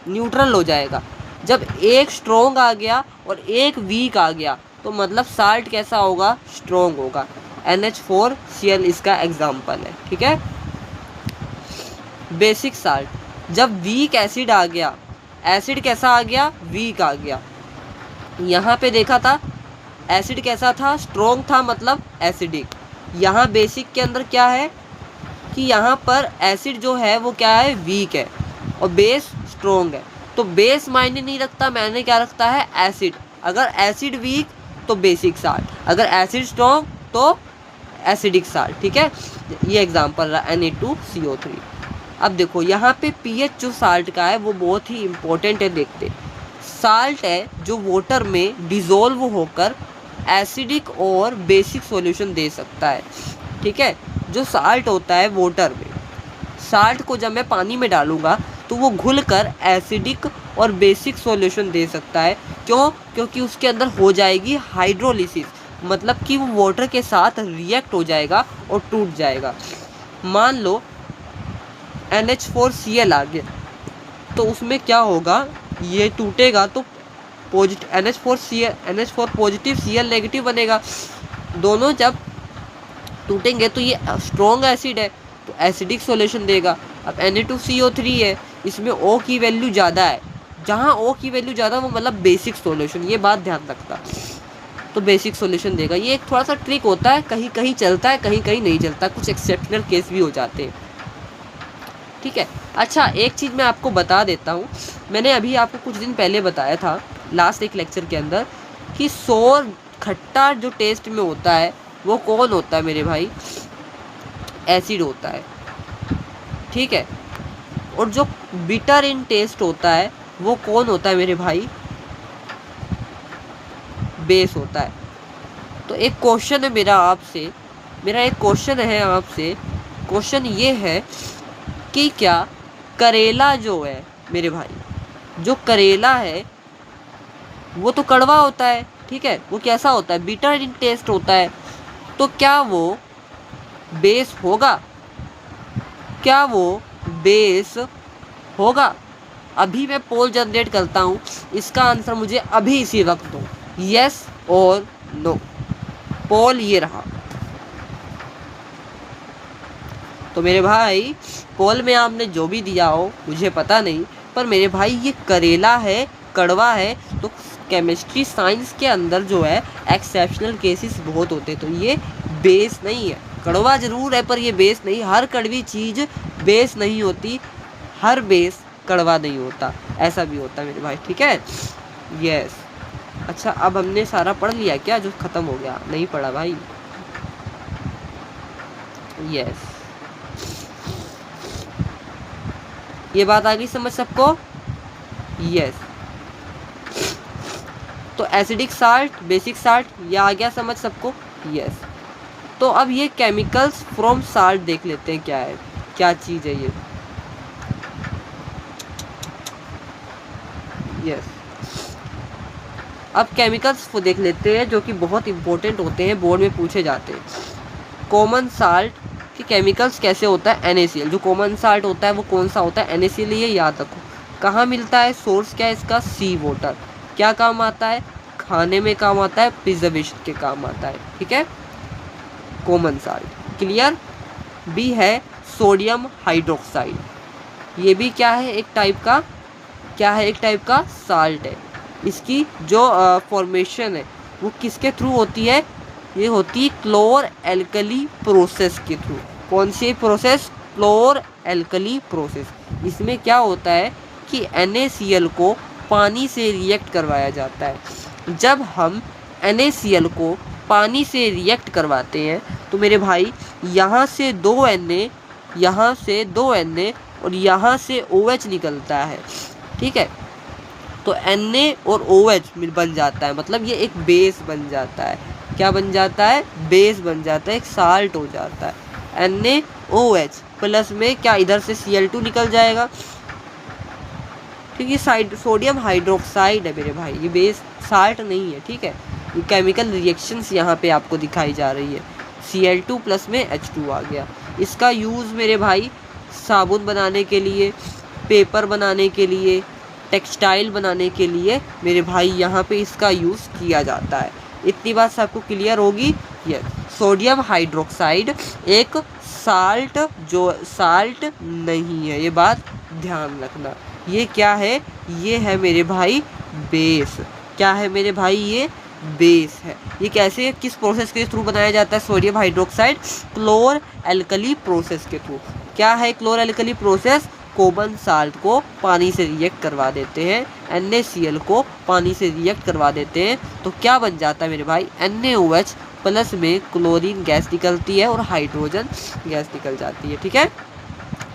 न्यूट्रल हो जाएगा। जब एक स्ट्रॉन्ग आ गया और एक वीक आ गया तो मतलब साल्ट कैसा होगा, स्ट्रॉन्ग होगा। NH4Cl इसका एग्जाम्पल है, ठीक है। बेसिक साल्ट, जब वीक एसिड आ गया, एसिड कैसा आ गया, वीक आ गया। यहाँ पे देखा था एसिड कैसा था, स्ट्रॉन्ग था, मतलब एसिडिक। यहाँ बेसिक के अंदर क्या है कि यहाँ पर एसिड जो है वो क्या है, वीक है, और बेस स्ट्रॉन्ग है। तो बेस मायने नहीं रखता, मैंने क्या रखता है, एसिड। अगर एसिड वीक तो बेसिक साल्ट, अगर एसिड स्ट्रॉन्ग तो एसिडिक साल्ट, ठीक है। ये एग्जांपल रहा Na2CO3। अब देखो यहाँ पे pH जो साल्ट का है वो बहुत ही इम्पोर्टेंट है, देखते। साल्ट है जो वाटर में डिज़ोल्व होकर एसिडिक और बेसिक सॉल्यूशन दे सकता है, ठीक है। जो साल्ट होता है वाटर में, साल्ट को जब मैं पानी में डालूंगा तो वो घुलकर एसिडिक और बेसिक सॉल्यूशन दे सकता है। क्यों, क्योंकि उसके अंदर हो जाएगी हाइड्रोलिसिस, मतलब कि वो वाटर के साथ रिएक्ट हो जाएगा और टूट जाएगा। मान लो NH4Cl आ गया तो उसमें क्या होगा, ये टूटेगा तो NH4 पॉजिटिव Cl नेगेटिव बनेगा। दोनों जब टूटेंगे तो ये स्ट्रॉन्ग एसिड है तो एसिडिक सॉल्यूशन देगा। अब Na2CO3 है, इसमें O की वैल्यू ज़्यादा है, जहाँ O की वैल्यू ज़्यादा वो मतलब बेसिक सॉल्यूशन, ये बात ध्यान रखता, तो बेसिक सॉल्यूशन देगा। ये एक थोड़ा सा ट्रिक होता है, कहीं कहीं चलता है, कहीं कहीं नहीं चलता, कुछ एक्सेप्शनल केस भी हो जाते हैं, ठीक है। अच्छा एक चीज़ मैं आपको बता देता हूँ, मैंने अभी आपको कुछ दिन पहले बताया था लास्ट एक लेक्चर के अंदर कि सोर खट्टा जो टेस्ट में होता है वो कौन होता है मेरे भाई, एसिड होता है, ठीक है। और जो बिटर इन टेस्ट होता है वो कौन होता है मेरे भाई, बेस होता है। तो एक क्वेश्चन है मेरा आपसे, मेरा एक क्वेश्चन है आपसे, क्वेश्चन ये है कि क्या करेला जो है मेरे भाई, जो करेला है वो तो कड़वा होता है, ठीक है, वो कैसा होता है, बिटर इन टेस्ट होता है। तो क्या वो बेस होगा? क्या वो बेस होगा? अभी मैं पोल जनरेट करता हूँ, इसका आंसर मुझे अभी इसी वक्त दो, यस और नो। पोल ये रहा। तो मेरे भाई पोल में आपने जो भी दिया हो मुझे पता नहीं, पर मेरे भाई ये करेला है, कड़वा है। तो केमिस्ट्री साइंस के अंदर जो है एक्सेप्शनल केसेस बहुत होते, तो ये बेस नहीं है। कड़वा जरूर है पर ये बेस नहीं। हर कड़वी चीज़ बेस नहीं होती, हर बेस कड़वा नहीं होता, ऐसा भी होता है मेरे भाई, ठीक है। यस। अच्छा, अब हमने सारा पढ़ लिया क्या जो खत्म हो गया? नहीं पढ़ा भाई। यस, ये बात आ गई समझ सबको? यस। तो एसिडिक साल्ट, बेसिक साल्ट, ये आ गया समझ सबको? यस। तो अब ये केमिकल्स फ्रॉम साल्ट देख लेते हैं क्या है, क्या चीज़ है ये। यस। अब केमिकल्स को देख लेते हैं जो कि बहुत इंपॉर्टेंट होते हैं, बोर्ड में पूछे जाते हैं। कॉमन साल्ट के केमिकल्स कैसे होता है? NaCl। जो कॉमन साल्ट होता है वो कौन सा होता है? NaCl। ये याद रखो। कहाँ मिलता है? सोर्स क्या है इसका? सी वाटर। क्या काम आता है? खाने में काम आता है, प्रिजर्वेशन के काम आता है, ठीक है। Common salt clear. बी है सोडियम हाइड्रोक्साइड। ये भी क्या है? एक टाइप का, क्या है? एक टाइप का साल्ट है। इसकी जो फॉर्मेशन है वो किसके थ्रू होती है? ये होती है क्लोर एल्कली प्रोसेस के थ्रू। कौन सी प्रोसेस? Chlor alkali process. इसमें क्या होता है कि NaCl को पानी से रिएक्ट करवाया जाता है। जब हम NaCl को पानी से रिएक्ट करवाते हैं तो मेरे भाई यहाँ से 2 Na, यहाँ से 2 Na और यहाँ से OH निकलता है, ठीक है। तो Na और OH बन जाता है, मतलब ये एक बेस बन जाता है। क्या बन जाता है? बेस बन जाता है, एक साल्ट हो जाता है। NaOH प्लस में क्या, इधर से Cl2 निकल जाएगा, क्योंकि सोडियम हाइड्रोक्साइड है मेरे भाई, ये बेस साल्ट नहीं है, ठीक है। ये केमिकल रिएक्शंस यहाँ पे आपको दिखाई जा रही है। Cl2 प्लस में H2 आ गया। इसका यूज़ मेरे भाई साबुन बनाने के लिए, पेपर बनाने के लिए, टेक्सटाइल बनाने के लिए मेरे भाई यहाँ पे इसका यूज़ किया जाता है। इतनी बात सबको क्लियर होगी? यस। सोडियम हाइड्रोक्साइड एक साल्ट, जो साल्ट नहीं है, ये बात ध्यान रखना। ये क्या है? ये है मेरे भाई बेस। क्या है मेरे भाई? ये बेस है। ये कैसे, किस प्रोसेस के थ्रू बनाया जाता है सोडियम हाइड्रोक्साइड? क्लोर एल्कली प्रोसेस के थ्रू। क्या है chlor alkali process? Common salt को पानी से रिएक्ट करवा देते हैं, NaCl को पानी से रिएक्ट करवा देते हैं, तो क्या बन जाता है मेरे भाई? NaOH प्लस में क्लोरीन गैस निकलती है और हाइड्रोजन गैस निकल जाती है, ठीक है।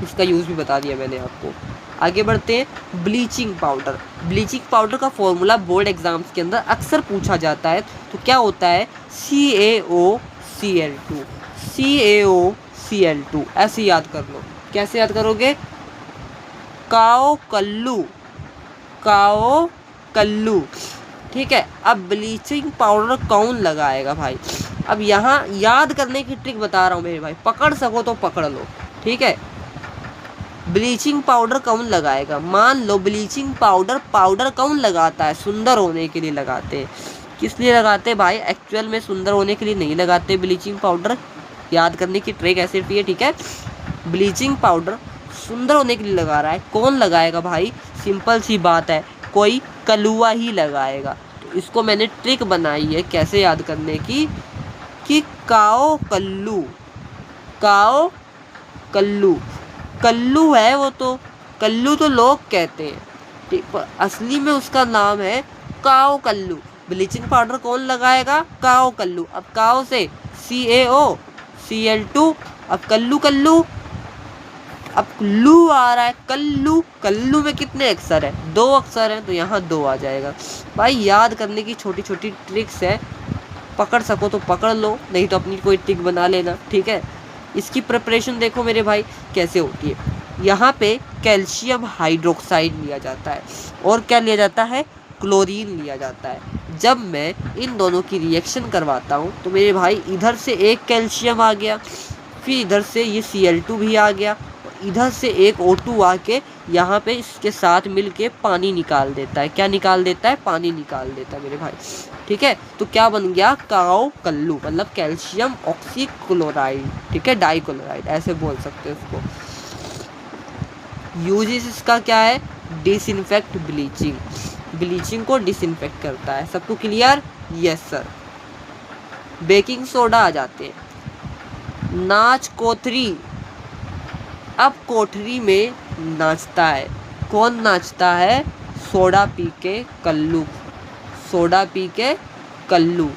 इसका यूज़ भी बता दिया मैंने आपको। आगे बढ़ते हैं। Bleaching powder. ब्लीचिंग पाउडर का फॉर्मूला बोर्ड एग्जाम्स के अंदर अक्सर पूछा जाता है। तो क्या होता है? CaOCl2। CaOCl2 ऐसे याद कर लो। कैसे याद करोगे? काओ कल्लू, काओ कल्लू, ठीक है। अब ब्लीचिंग पाउडर कौन लगाएगा भाई? अब यहाँ याद करने की ट्रिक बता रहा हूँ मेरे भाई, पकड़ सको तो पकड़ लो, ठीक है। ब्लीचिंग पाउडर कौन लगाएगा? मान लो ब्लीचिंग पाउडर कौन लगाता है? सुंदर होने के लिए लगाते हैं। किस लिए लगाते हैं भाई? एक्चुअल में सुंदर होने के लिए नहीं लगाते ब्लीचिंग पाउडर। याद करने की ट्रिक ऐसे भी है, ठीक है। ब्लीचिंग पाउडर सुंदर होने के लिए लगा रहा है, कौन लगाएगा भाई? सिंपल सी बात है, कोई कलुआ ही लगाएगा। तो इसको मैंने ट्रिक बनाई है कैसे याद करने की, कि काओ कल्लू, काओ कल्लू, कल्लू है वो, तो कल्लू तो लोग कहते हैं, ठीक, पर असली में उसका नाम है काओ कल्लू। ब्लीचिंग पाउडर कौन लगाएगा? काओ कल्लू। अब काओ से CaOCl2, अब कल्लू कल्लू, अब लू आ रहा है, कल्लू, कल्लू में कितने अक्षर है? 2 अक्षर हैं, तो यहाँ 2 आ जाएगा। भाई याद करने की छोटी छोटी ट्रिक्स है, पकड़ सको तो पकड़ लो, नहीं तो अपनी कोई ट्रिक बना लेना, ठीक है। इसकी प्रिपरेशन देखो मेरे भाई कैसे होती है। यहाँ पे कैल्शियम हाइड्रोक्साइड लिया जाता है, और क्या लिया जाता है? क्लोरीन लिया जाता है। जब मैं इन दोनों की रिएक्शन करवाता हूँ तो मेरे भाई इधर से एक कैल्शियम आ गया, फिर इधर से ये Cl2 भी आ गया, और इधर से एक O2 आके यहाँ पे इसके साथ मिलके पानी निकाल देता है। क्या निकाल देता है? पानी निकाल देता है मेरे भाई। ठीक है, तो क्या बन गया? काओ कल्लू, मतलब कैल्शियम ऑक्सीक्लोराइड। ठीक है, डाइक्लोराइड ऐसे बोल सकते हैं उसको। यूजेस इसका क्या है? डिसइंफेक्ट, ब्लीचिंग, ब्लीचिंग को डिसइंफेक्ट करता है। सबको clear? Yes sir. Baking soda आ जाते हैं। नाच कोठरी, अब कोठरी में नाचता है। कौन नाचता है? सोडा पी के कल्लू, सोडा पी के कल्लू।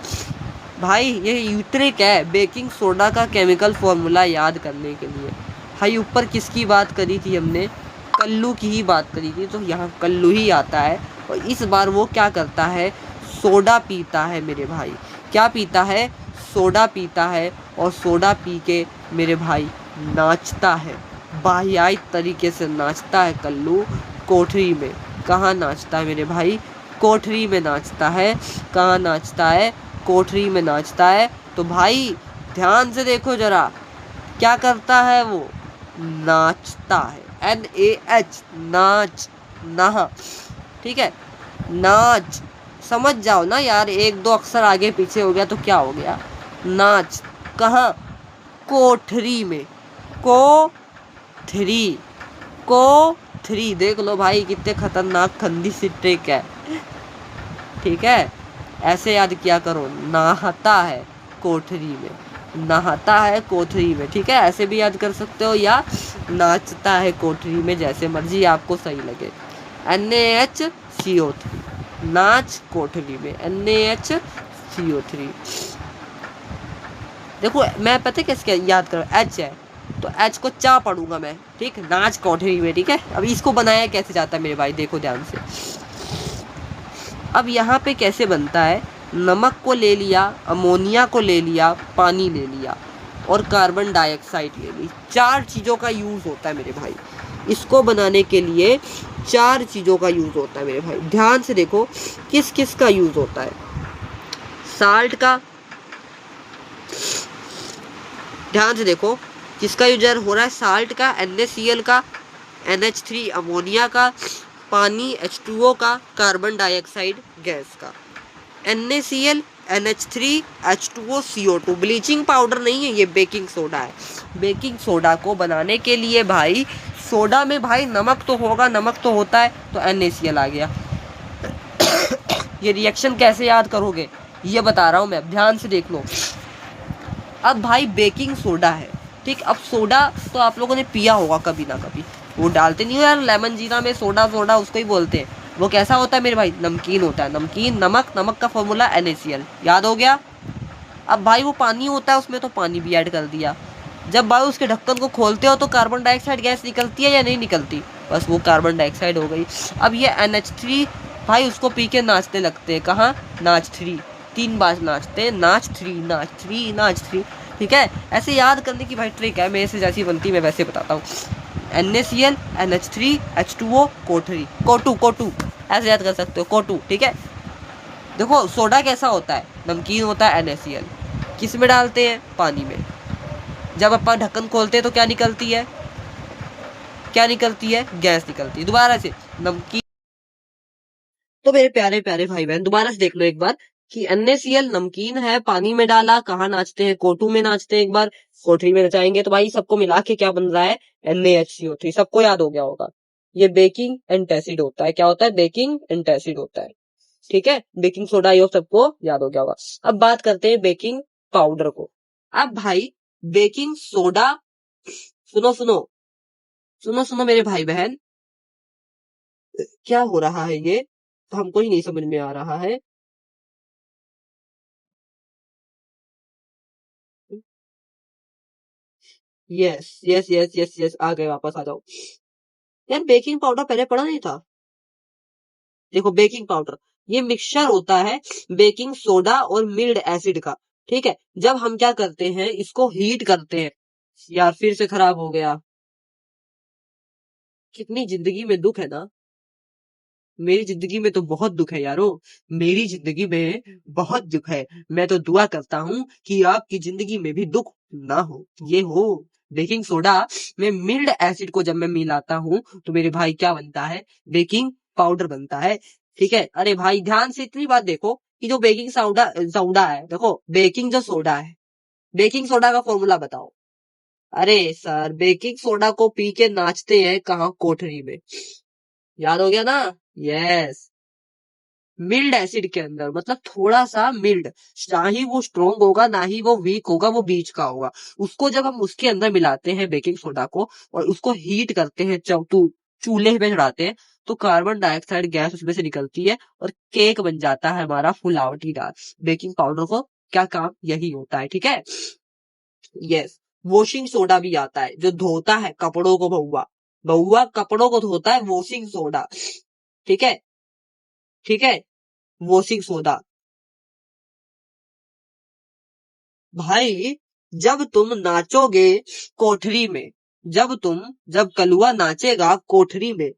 भाई ये यूट्रिक है, बेकिंग सोडा का केमिकल फॉर्मूला याद करने के लिए। भाई ऊपर किसकी बात करी थी हमने? कल्लू की ही बात करी थी, तो यहाँ कल्लू ही आता है। और इस बार वो क्या करता है? सोडा पीता है मेरे भाई। क्या पीता है? सोडा पीता है, और सोडा पी के मेरे भाई नाचता है। बाह्यात तरीके से नाचता है कल्लू कोठरी में। कहाँ नाचता है मेरे भाई? कोठरी में नाचता है। कहाँ नाचता है? कोठरी में नाचता है। तो भाई ध्यान से देखो जरा, क्या करता है वो? नाचता है। NAH, नाच, नाह। ठीक है, नाच। समझ जाओ ना यार, एक दो अक्षर आगे पीछे हो गया तो क्या हो गया? नाच। कहाँ? कोठरी में। कोठरी, कोठरी। देख लो भाई कितने खतरनाक खंदी सी ट्रिक है। ठीक है, ऐसे याद किया करो। नहाता है कोठरी में, नहाता है कोठरी में। ठीक है, ऐसे भी याद कर सकते हो, या नाचता है कोठरी में, जैसे मर्जी आपको सही लगे। NaHCO3, नाच कोठरी में, NaHCO3। देखो मैं पता कैसे याद करो, H है तो H को चा पढ़ूंगा मैं। ठीक, नाच कोठरी में। ठीक है, अब इसको बनाया कैसे जाता है मेरे भाई, देखो ध्यान से। अब यहाँ पे कैसे बनता है? नमक को ले लिया, अमोनिया को ले लिया, पानी ले लिया, और कार्बन डाइऑक्साइड ले ली। चार चीज़ों का यूज़ होता है मेरे भाई। इसको बनाने के लिए चार चीज़ों का यूज़ होता है मेरे भाई। ध्यान से देखो किस किस का यूज़ होता है। साल्ट का, ध्यान से देखो किसका यूज हो रहा है? साल्ट का, NaCl का, NH3 अमोनिया का, पानी H2O का, कार्बन डाइऑक्साइड गैस का। NaCl, NH3, H2O, CO2। Bleaching powder नहीं है ये, बेकिंग सोडा है। बेकिंग सोडा को बनाने के लिए भाई, सोडा में भाई नमक तो होगा, नमक तो होता है, तो NaCl आ गया। ये रिएक्शन कैसे याद करोगे ये बता रहा हूँ मैं, ध्यान से देख लो। अब भाई बेकिंग सोडा है। ठीक, अब सोडा तो आप लोगों ने पिया होगा कभी ना कभी, वो डालते नहीं हो यार लेमन जीरा में सोडा, सोडा उसको ही बोलते हैं। वो कैसा होता है मेरे भाई? नमकीन होता है। नमकीन, नमक, नमक का फॉर्मूला NaCl, याद हो गया। अब भाई वो पानी होता है, उसमें तो पानी भी ऐड कर दिया। जब भाई उसके ढक्कन को खोलते हो तो कार्बन डाइऑक्साइड गैस निकलती है या नहीं निकलती? बस वो कार्बन डाइऑक्साइड हो गई। अब ये NH3 भाई उसको पी के नाचने लगते हैं। कहाँ? नाच 3, 3 बार नाचते हैं। नाच 3, नाच 3, नाच 3। ठीक है, ऐसे याद करने की भाई ट्रिक है, मेरे से जैसी बनती मैं वैसे बताता हूँ। NaCl, NH3, H2O, कोठरी, कोटू, कोटू ऐसे याद कर सकते हो, कोटू। ठीक है, देखो सोडा कैसा होता है? नमकीन होता है। NaCl किस में डालते हैं? पानी में। जब अपन ढक्कन खोलते हैं तो क्या निकलती है? क्या निकलती है? गैस निकलती है। दोबारा से नमकीन। तो मेरे प्यारे प्यारे भाई बहन दोबारा से देख लो एक बार कि NaCl नमकीन है, पानी में डाला, कहाँ नाचते हैं? कोटू में नाचते हैं। एक बार कोठरी में नचाएंगे तो भाई सबको मिला के क्या बन रहा है? NaHCO3। सबको याद हो गया होगा। ये बेकिंग एंटासिड होता है। क्या होता है? बेकिंग एंटासिड होता है। ठीक है, बेकिंग सोडा ये सबको याद हो गया होगा। अब बात करते हैं बेकिंग पाउडर को। अब भाई बेकिंग सोडा, सुनो सुनो सुनो सुनो मेरे भाई बहन, क्या हो रहा है ये तो हमको ही नहीं समझ में आ रहा है। Yes yes yes yes yes, आ गए, वापस आ जाओ। यार बेकिंग पाउडर पहले पढ़ा नहीं था? देखो बेकिंग पाउडर ये मिक्सचर होता है बेकिंग सोडा और मिल्ड एसिड का। ठीक है, जब हम क्या करते हैं, इसको हीट करते हैं। यार फिर से खराब हो गया। कितनी जिंदगी में दुख है ना। मेरी जिंदगी में तो बहुत दुख है यारो, मेरी जिंदगी में बहुत दुख है। मैं तो दुआ करता हूँ कि आपकी जिंदगी में भी दुख ना हो। ये हो बेकिंग सोडा में मिल्ड एसिड को जब मैं मिलाता हूँ तो मेरे भाई क्या बनता है, बेकिंग पाउडर बनता है। ठीक है, अरे भाई ध्यान से इतनी बात देखो कि जो बेकिंग सोडा सोडा है, देखो बेकिंग जो सोडा है, बेकिंग सोडा का फॉर्मूला बताओ। अरे सर, बेकिंग सोडा को पी के नाचते हैं कहाँ, कोठरी में। याद हो गया ना। यस, मिल्ड एसिड के अंदर, मतलब थोड़ा सा मिल्ड, ना ही वो स्ट्रोंग होगा ना ही वो वीक होगा, वो बीच का होगा। उसको जब हम उसके अंदर मिलाते हैं बेकिंग सोडा को और उसको हीट करते हैं, चूल्हे पे चढ़ाते हैं, तो कार्बन डाइऑक्साइड गैस उसमें से निकलती है और केक बन जाता है हमारा फुलावटीदार। बेकिंग पाउडर को क्या काम यही होता है, ठीक है। यस, वॉशिंग सोडा भी आता है जो धोता है कपड़ों को, बहुआ बहुआ कपड़ों को धोता है, वॉशिंग सोडा। ठीक है, ठीक है, वॉशिंग सोडा। भाई जब तुम नाचोगे कोठरी में, जब कलुआ नाचेगा कोठरी में,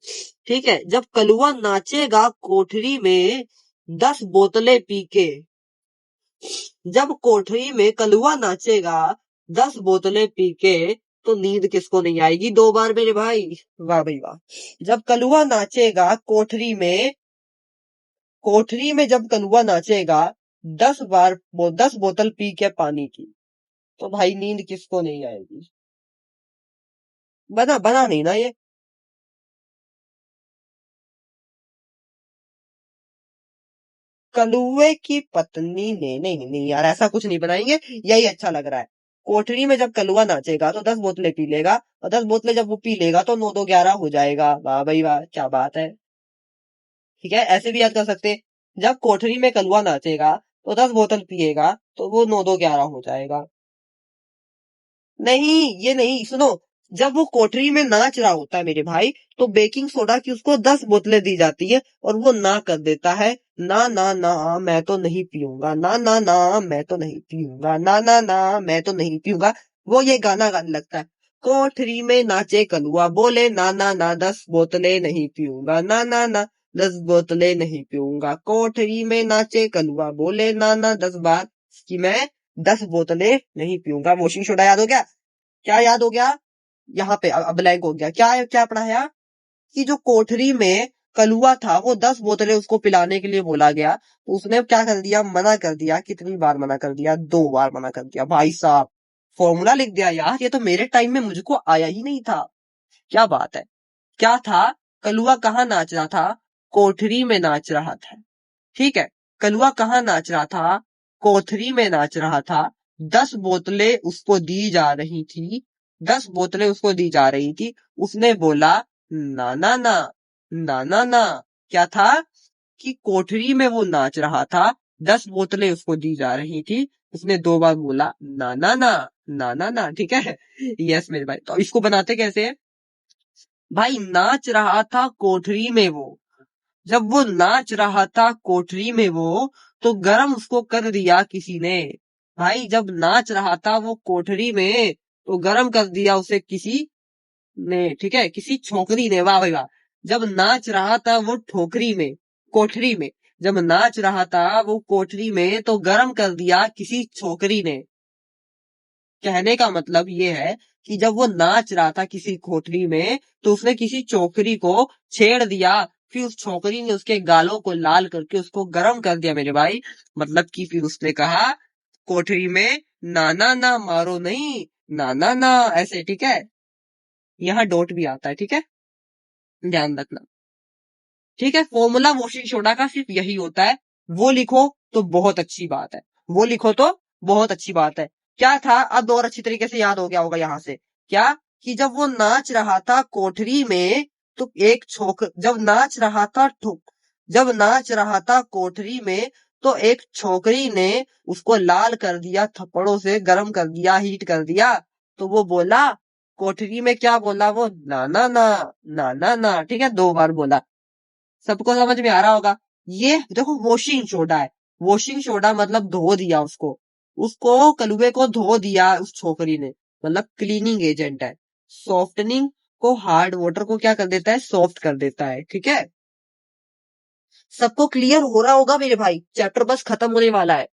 ठीक है, जब कलुआ नाचेगा कोठरी में 10 बोतलें पी के, जब कोठरी में कलुआ नाचेगा 10 बोतलें पी के, तो नींद किसको नहीं आएगी 2 बार मेरे भाई। वाह भाई वाह। जब कलुआ नाचेगा कोठरी में, कोठरी में जब कलुआ नाचेगा 10 बार 10 बोतल पी के पानी की, तो भाई नींद किसको नहीं आएगी। बना बना नहीं ना ये। कलुए की पत्नी ने, नहीं नहीं नहीं यार, ऐसा कुछ नहीं बनाएंगे, यही अच्छा लग रहा है। कोठरी में जब कलुआ नाचेगा तो 10 बोतलें पी लेगा, और 10 बोतलें जब वो पी लेगा तो 9 2 11 हो जाएगा। वाह भाई वाह, क्या बात है। ठीक है, ऐसे भी याद कर सकते हैं। जब कोठरी में कलुआ नाचेगा तो 10 बोतल पिएगा, तो वो 9 2 11 हो जाएगा। नहीं, ये नहीं, सुनो। जब वो कोठरी में नाच रहा होता है मेरे भाई, तो बेकिंग सोडा की उसको 10 बोतलें दी जाती है और वो ना कर देता है, ना ना ना मैं तो नहीं पीऊंगा, ना ना ना मैं तो नहीं पीऊंगा, ना ना ना मैं तो नहीं पीऊंगा। वो ये गाना गाने लगता है, कोठरी में नाचे कलुआ, बोले ना ना ना 10 बोतलें नहीं पीऊंगा, ना ना ना 10 बोतलें नहीं पीऊंगा। कोठरी में नाचे कलुआ, बोले ना ना 10 बार कि मैं 10 बोतलें नहीं पीऊंगा। वॉशिंग सोडा याद हो गया। क्या याद हो गया, यहाँ पे अब ब्लैंक हो गया। क्या क्या पढ़ाया कि जो कोठरी में कलुआ था वो 10 बोतलें उसको पिलाने के लिए बोला गया, तो उसने क्या कर दिया, मना कर दिया। कितनी बार मना कर दिया, 2 बार मना कर दिया भाई साहब। फॉर्मूला लिख दिया यार, ये तो मेरे टाइम में मुझको आया ही नहीं था। क्या बात है। क्या था, कलुआ कहाँ नाच रहा था, कोठरी में नाच रहा था। ठीक है, कलुआ कहाँ नाच रहा था, कोठरी में नाच रहा था। 10 बोतलें उसको दी जा रही थी, 10 बोतलें उसको दी जा रही थी। उसने बोला ना ना ना, ना ना ना। क्या था कि कोठरी में वो नाच रहा था, 10 बोतलें उसको दी जा रही थी। उसने 2 बार बोला ना ना ना, ना ना ना। ठीक है। यस मेरे भाई, तो इसको बनाते कैसे हैं? भाई नाच रहा था कोठरी में वो, जब वो नाच रहा था कोठरी में वो, तो गरम उसको कर दिया किसी ने। भाई जब नाच रहा था वो कोठरी में, तो गरम कर दिया उसे किसी ने। ठीक है, किसी छोकरी ने। वाह भाई वाह। जब नाच रहा था वो ठोकरी में, कोठरी में, जब नाच रहा था वो कोठरी में, तो गरम कर दिया किसी छोकरी ने। कहने का मतलब ये है कि जब वो नाच रहा था किसी कोठरी में, तो उसने किसी छोकरी को छेड़ दिया, फिर उस छोकरी ने उसके गालों को लाल करके उसको गर्म कर दिया मेरे भाई। मतलब कि फिर उसने कहा कोठरी में, ना ना ना मारो नहीं, ना ना ना, ऐसे। ठीक है, यहाँ डॉट भी आता है, ठीक है, ध्यान रखना। ठीक है, फॉर्मूला वॉशिंग सोडा का सिर्फ यही होता है। वो लिखो तो बहुत अच्छी बात है, वो लिखो तो बहुत अच्छी बात है। क्या था, अब और अच्छी तरीके से याद हो गया होगा यहाँ से। क्या कि जब वो नाच रहा था कोठरी में, तो एक छोक जब नाच रहा था जब नाच रहा था कोठरी में, तो एक छोकरी ने उसको लाल कर दिया, थप्पड़ों से गर्म कर दिया, हीट कर दिया। तो वो बोला कोठरी में, क्या बोला वो, ना ना ना, ना ना ना। ठीक है, 2 बार बोला। सबको समझ में आ रहा होगा। ये देखो वॉशिंग सोडा है, वॉशिंग सोडा मतलब धो दिया उसको, उसको कलुए को धो दिया उस छोकरी ने, मतलब क्लीनिंग एजेंट है। सॉफ्टनिंग को, हार्ड वाटर को क्या कर देता है, सॉफ्ट कर देता है। ठीक है, सबको क्लियर हो रहा होगा मेरे भाई, चैप्टर बस खत्म होने वाला है।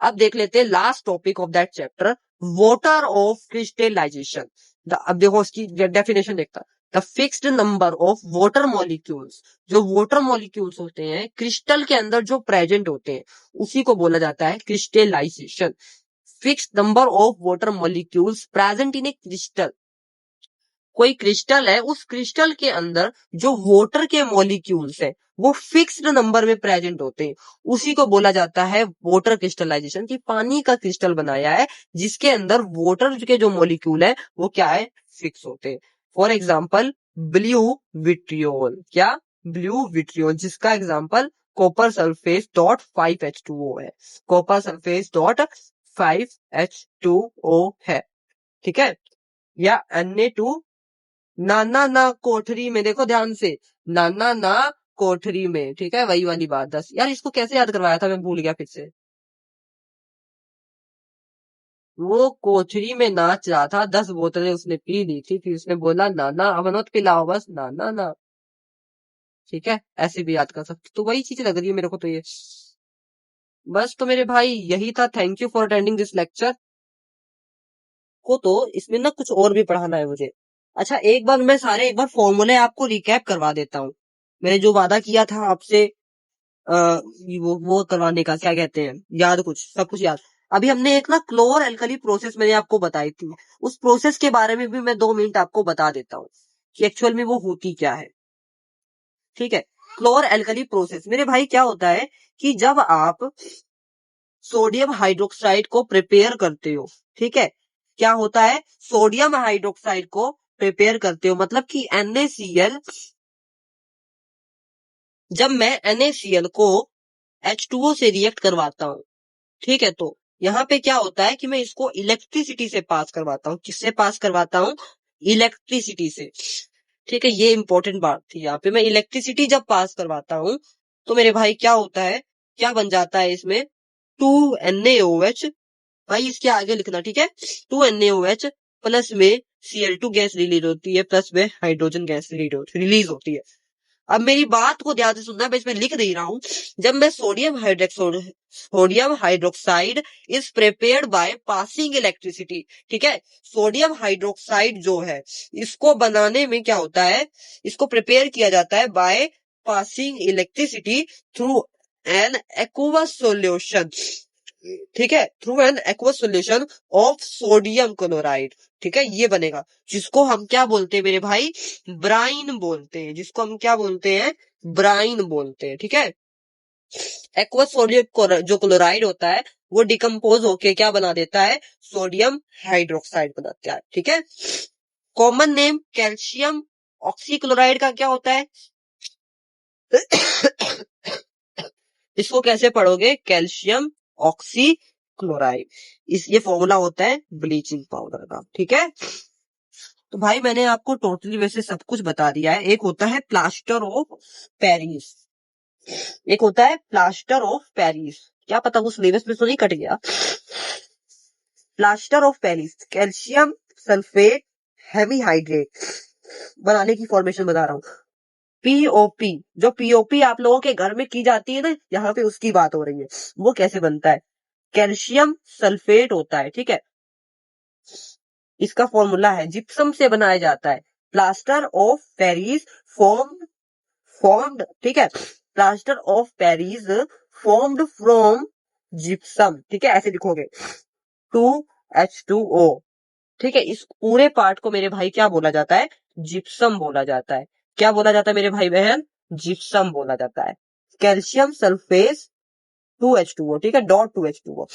अब देख लेते हैं last topic of that chapter, water of crystallization. अब देखो उसकी डेफिनेशन देखता, the fixed number of water molecules, जो वाटर मॉलिक्यूल्स होते हैं क्रिस्टल के अंदर जो प्रेजेंट होते हैं उसी को बोला जाता है crystallization. Fixed number of water molecules present in a crystal, कोई क्रिस्टल है, उस क्रिस्टल के अंदर जो वाटर के मॉलिक्यूल्स है वो फिक्स्ड नंबर में प्रेजेंट होते हैं, उसी को बोला जाता है वाटर क्रिस्टलाइजेशन, कि पानी का क्रिस्टल बनाया है जिसके अंदर वाटर के जो मॉलिक्यूल है वो क्या है, फिक्स होते हैं। फॉर एग्जाम्पल ब्लू विट्रियोल, क्या, ब्लू विट्रियोल, जिसका example copper sulphate dot 5H2O है, कॉपर सल्फेट डॉट 5H2O है, ठीक है। या Na2, नाना ना कोठरी में, देखो ध्यान से, नाना ना कोठरी में, ठीक है, वही वाली बात। 10 यार, इसको कैसे याद करवाया था, मैं भूल गया फिर से। वो कोठरी में नाच रहा था, 10 बोतलें उसने पी ली थी, फिर उसने बोला नाना अब मत पिलाओ, बस नाना ना, ठीक है, ऐसे भी याद कर सकते, तो वही चीज लग रही है मेरे को तो ये। बस तो मेरे भाई यही था, thank you for attending this lecture. को तो इसमें ना कुछ और भी पढ़ाना है मुझे। अच्छा, एक बार फॉर्मूले आपको रिकैप करवा देता हूँ। मैंने जो वादा किया था आपसे वो करवाने का, क्या कहते हैं, याद, कुछ सब कुछ याद। अभी हमने एक ना क्लोर एल्कली प्रोसेस मैंने आपको बताई थी, उस प्रोसेस के बारे में भी मैं 2 मिनट आपको बता देता हूँ कि एक्चुअल में वो होती क्या है, ठीक है। क्लोर एल्कली प्रोसेस मेरे भाई क्या होता है कि जब आप सोडियम हाइड्रोक्साइड को प्रिपेयर करते हो, ठीक है, क्या होता है, सोडियम हाइड्रोक्साइड को प्रिपेयर करते हो, मतलब कि NaCl, जब मैं NaCl को H2O से रिएक्ट करवाता हूँ, ठीक है, तो यहाँ पे क्या होता है कि मैं इसको इलेक्ट्रिसिटी से पास करवाता हूँ, किससे पास करवाता हूँ, इलेक्ट्रिसिटी से, ठीक है, ये इंपॉर्टेंट बात थी यहाँ पे। मैं इलेक्ट्रिसिटी जब पास करवाता हूँ तो मेरे भाई क्या होता है, क्या बन जाता है इसमें, 2NaOH, भाई इसके आगे लिखना, ठीक है, 2NaOH प्लस में Cl2 गैस रिलीज होती है, प्लस में हाइड्रोजन गैस रिलीज होती है। अब मेरी बात को ध्यान से सुनना, मैं इसमें लिख दे रहा हूं, जब मैं sodium hydroxide is prepared by passing electricity, ठीक है, सोडियम हाइड्रोक्साइड जो है इसको बनाने में क्या होता है, इसको प्रिपेयर किया जाता है by passing electricity through an aqueous solution, ठीक है, through an aqueous solution of sodium chloride, ठीक है, ये बनेगा, जिसको हम क्या बोलते हैं मेरे भाई, ब्राइन बोलते हैं, जिसको हम क्या बोलते हैं, ब्राइन बोलते हैं, ठीक है। एक्वस सोडियम जो क्लोराइड होता है वो डिकम्पोज होके क्या बना देता है, सोडियम हाइड्रोक्साइड बनाता है, ठीक है। कॉमन नेम कैल्शियम ऑक्सीक्लोराइड का क्या होता है इसको कैसे पढ़ोगे, कैल्शियम ऑक्सी क्लोराइड, इस ये फॉर्मूला होता है ब्लीचिंग पाउडर का, ठीक है। तो भाई मैंने आपको टोटली वैसे सब कुछ बता दिया है। एक होता है प्लास्टर ऑफ पेरिस, एक होता है प्लास्टर ऑफ पेरिस, क्या पता वो सिलेबस में तो नहीं कट गया। Plaster of Paris calcium sulphate heavy hydrate बनाने की फॉर्मेशन बता रहा हूँ। पीओपी, जो पीओपी आप लोगों के घर में की जाती है ना, यहाँ पे उसकी बात हो रही है, वो कैसे बनता है, कैल्शियम सल्फेट होता है, ठीक है, इसका फॉर्मूला है, जिप्सम से बनाया जाता है, प्लास्टर ऑफ पेरिस फॉर्म्ड, ठीक है, plaster of Paris formed from gypsum, ठीक है, ऐसे लिखोगे, 2H2O, ठीक है, इस पूरे पार्ट को मेरे भाई क्या बोला जाता है, जिप्सम बोला जाता है, क्या बोला जाता है मेरे भाई बहन, जिप्सम बोला जाता है। कैल्शियम सल्फेट 2H2O, ठीक है, डॉट 2H2O,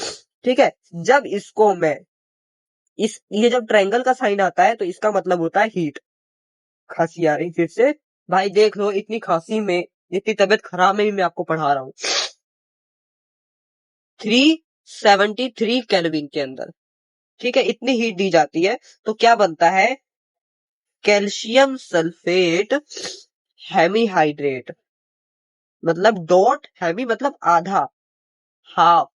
ठीक है। जब इसको मैं ये जब ट्रायंगल का साइन आता है तो इसका मतलब होता है हीट। खांसी आ रही फिर से, भाई देख लो, इतनी खांसी में, इतनी तबीयत खराब में भी मैं आपको पढ़ा रहा हूँ। 373 केल्विन के अंदर, ठीक है, इतनी हीट दी जाती है, तो क्या बनता है, कैल्शियम सल्फेट हेमीहाइड्रेट, मतलब डॉट, हेमी मतलब आधा, हाफ,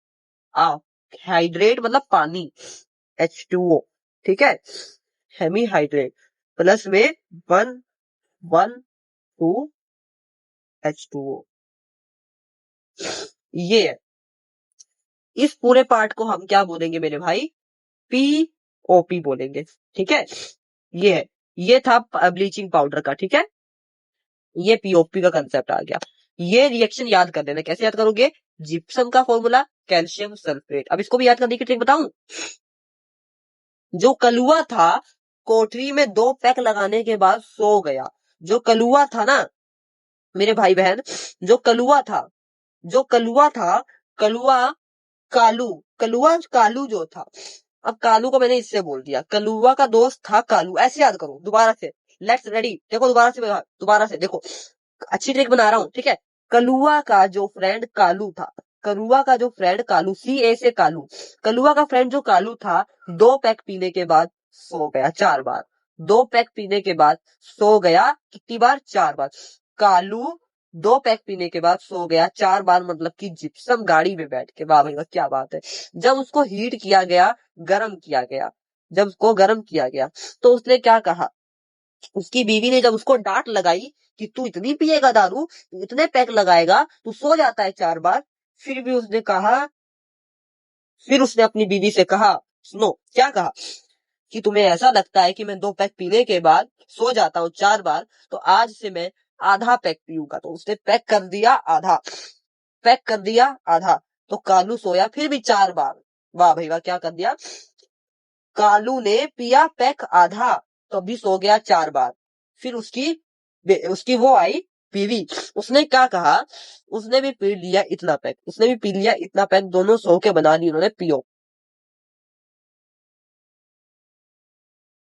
हाफ, हाइड्रेट मतलब पानी, H2O, ठीक है, हेमीहाइड्रेट प्लस में 1 1 2 H2O। ये है। इस पूरे पार्ट को हम क्या बोलेंगे मेरे भाई? POP बोलेंगे। ठीक है, ये है। ये था ब्लीचिंग पाउडर का। ठीक है, ये POP का कंसेप्ट आ गया। ये रिएक्शन याद कर लेना। कैसे याद करोगे? जिप्सम का फॉर्मूला, कैल्शियम सल्फेट। अब इसको भी याद करने की ट्रिक बताऊं। जो कलुआ था, कोठरी में 2 पैक लगाने के बाद सो गया। जो कलुआ था ना मेरे भाई बहन, जो कलुआ था, जो कलुआ था, कलुआ कालू, कलुआ कालू जो था। अब कालू को मैंने इससे बोल दिया, कलुआ का दोस्त था कालू। ऐसे याद करो दोबारा से। Let's ready. देखो दोबारा से देखो, अच्छी ट्रिक बना रहा हूं। ठीक है, कलुआ का जो फ्रेंड कालू था, कलुआ का जो फ्रेंड कालू, CA से कालू, कलुआ का फ्रेंड जो कालू था, 2 पैक पीने के बाद सो गया 4 बार। 2 पैक पीने के बाद सो गया कितनी बार? 4 बार। कालू 2 पैक पीने के बाद सो गया 4 बार, मतलब कि जिप्सम गाड़ी में बैठ के। वाह भाई वाह, क्या बात है। जब उसको हीट किया गया, गर्म किया गया, जब उसको गर्म किया गया, तो उसने क्या कहा? उसकी बीवी ने जब उसको डांट लगाई कि तू इतनी पिएगा दारू, तू इतने पैक लगाएगा, तू सो जाता है 4 बार, फिर भी उसने कहा, फिर उसने अपनी बीवी से कहा, सुनो क्या कहा, कि तुम्हें ऐसा लगता है कि मैं 2 पैक पीने के बाद सो जाता हूँ 4 बार, तो आज से मैं आधा पैक पीऊंगा। तो उसने पैक कर दिया आधा, पैक कर दिया आधा। तो कालू सोया फिर भी 4 बार। वाह भाई वाह, क्या कर दिया? कालू ने पिया पैक आधा, तो अभी सो गया 4 बार। फिर उसकी उसकी वो आई बीवी, उसने क्या कहा? उसने भी पी लिया इतना पैक, उसने भी पी लिया इतना पैक, दोनों सो के बना ली उन्होंने पियो।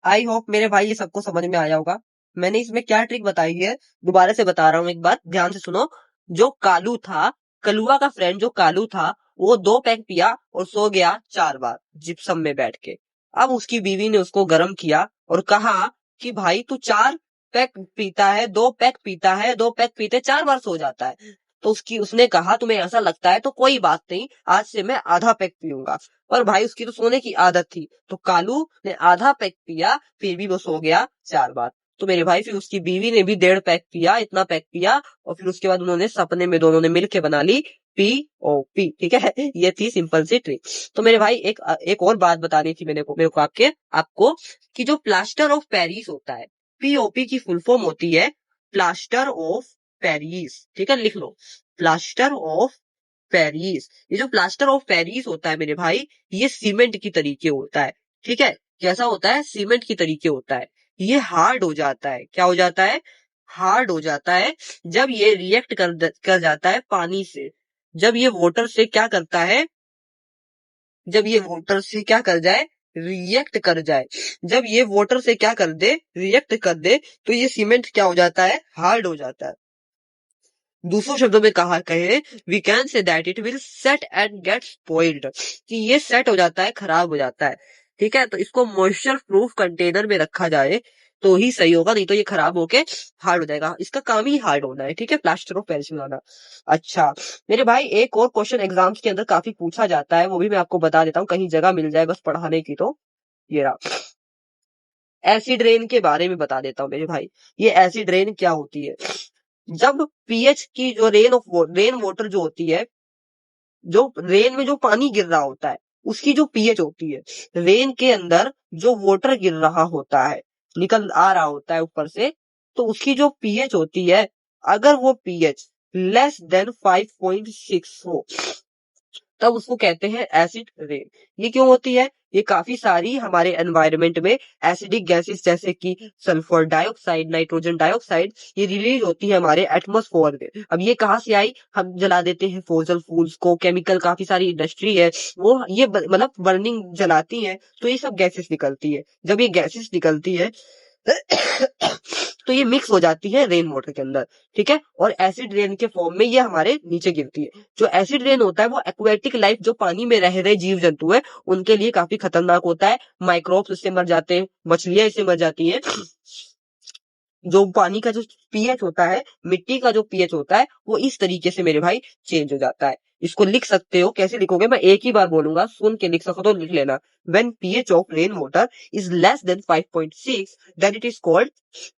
आई होप मेरे भाई ये सबको समझ में आया होगा। मैंने इसमें क्या ट्रिक बताई है, दोबारा से बता रहा हूँ, एक बार ध्यान से सुनो। जो कालू था, कलुआ का फ्रेंड जो कालू था, वो 2 पैक पिया और सो गया 4 बार जिप्सम में बैठ के। अब उसकी बीवी ने उसको गर्म किया और कहा कि भाई तू 4 पैक पीता है, 2 पैक पीता है, 2 पैक पीते 4 बार सो जाता है। तो उसने कहा तुम्हें ऐसा लगता है तो कोई बात नहीं, आज से मैं आधा पैक पीऊंगा। पर भाई उसकी तो सोने की आदत थी, तो कालू ने आधा पैक पिया, फिर भी वो सो गया 4 बार। तो मेरे भाई फिर उसकी बीवी ने भी 1.5 पैक पिया, इतना पैक पिया, और फिर उसके बाद उन्होंने सपने में दोनों ने मिलके बना ली POP। ठीक है, ये थी सिंपल सी ट्रिक। तो मेरे भाई एक और बात बतानी थी मेरे को आपको कि जो प्लास्टर ऑफ पेरिस होता है, POP की फुल फॉर्म होती है प्लास्टर ऑफ पेरिस। ठीक है, लिख लो, प्लास्टर ऑफ पेरिस। ये जो प्लास्टर ऑफ पेरिस होता है मेरे भाई, ये सीमेंट की तरीके होता है। ठीक है, कैसा होता है? सीमेंट की तरीके होता है। ये हार्ड हो जाता है। क्या हो जाता है? हार्ड हो जाता है जब ये रिएक्ट कर जाता है पानी से। जब ये वाटर से क्या करता है? जब ये वाटर से क्या कर जाए? रिएक्ट कर जाए। जब ये वाटर से क्या कर दे? रिएक्ट कर दे, तो ये सीमेंट क्या हो जाता है? हार्ड हो जाता है। दूसरों शब्दों में कहा कहे, we can say that it will set and get spoiled, कि ये सेट हो जाता है, खराब हो जाता है। ठीक है, तो इसको मॉइस्चर प्रूफ कंटेनर में रखा जाए तो ही सही होगा, नहीं तो ये खराब होके हार्ड हो जाएगा। इसका काम ही हार्ड होना है। ठीक है, प्लास्टर ऑफ पेरिस बनाना। अच्छा मेरे भाई, एक और क्वेश्चन एग्जाम्स के अंदर काफी पूछा जाता है, वो भी मैं आपको बता देता हूँ, कहीं जगह मिल जाए बस पढ़ाने की तो। ये रहा, एसिड रेन के बारे में बता देता हूँ मेरे भाई। ये एसिड रेन क्या होती है? जब पीएच की जो रेन वाटर जो होती है, जो रेन में जो पानी गिर रहा होता है, उसकी जो पीएच होती है, रेन के अंदर जो वाटर गिर रहा होता है, निकल आ रहा होता है ऊपर से, तो उसकी जो पीएच होती है, अगर वो पीएच लेस देन 5.6 हो, तब उसको कहते हैं एसिड रेन। ये क्यों होती है? ये काफी सारी हमारे एनवायरनमेंट में एसिडिक गैसेस जैसे कि सल्फर डाइऑक्साइड, नाइट्रोजन डाइऑक्साइड, ये रिलीज होती है हमारे एटमॉस्फेयर में। अब ये कहाँ से आई? हम जला देते हैं फॉसिल फ्यूल्स को, केमिकल, काफी सारी इंडस्ट्री है वो ये मतलब बर्निंग जलाती है, तो ये सब गैसेस निकलती है। जब ये गैसेस निकलती है तो ये मिक्स हो जाती है रेन वाटर के अंदर। ठीक है, और एसिड रेन के फॉर्म में ये हमारे नीचे गिरती है। जो एसिड रेन होता है वो एक्वेटिक लाइफ, जो पानी में रह रहे जीव जंतु है, उनके लिए काफी खतरनाक होता है। माइक्रोब्स इससे मर जाते हैं, मछलियां इससे मर जाती हैं। जो पानी का जो पीएच होता है, मिट्टी का जो पीएच होता है, वो इस तरीके से मेरे भाई चेंज हो जाता है। इसको लिख सकते हो, कैसे लिखोगे मैं एक ही बार बोलूंगा, सुन के लिख सको तो लिख लेना। When pH of rainwater is less than 5.6, then it is called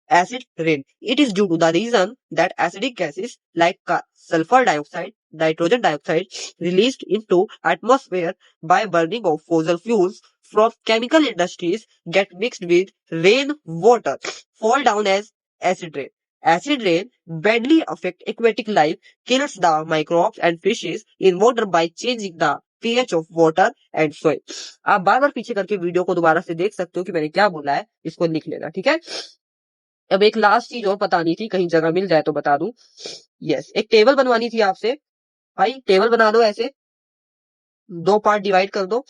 acid rain. It is due to the reason that acidic gases like sulfur dioxide, nitrogen dioxide released into atmosphere by burning of fossil fuels from chemical industries get mixed with rain water, fall down as acid rain. Acid rain badly affect aquatic life, kills the microbes and fishes in water by changing the pH of water and soil. आप बार बार पीछे करके video को दोबारा से देख सकते हो कि मैंने क्या बोला है, इसको लिख लेना, ठीक है। अब एक लास्ट चीज और बतानी थी, कहीं जगह मिल जाए तो बता दूं। यस, एक टेबल बनवानी थी आपसे। भाई टेबल बना दो ऐसे, दो पार्ट डिवाइड कर दो।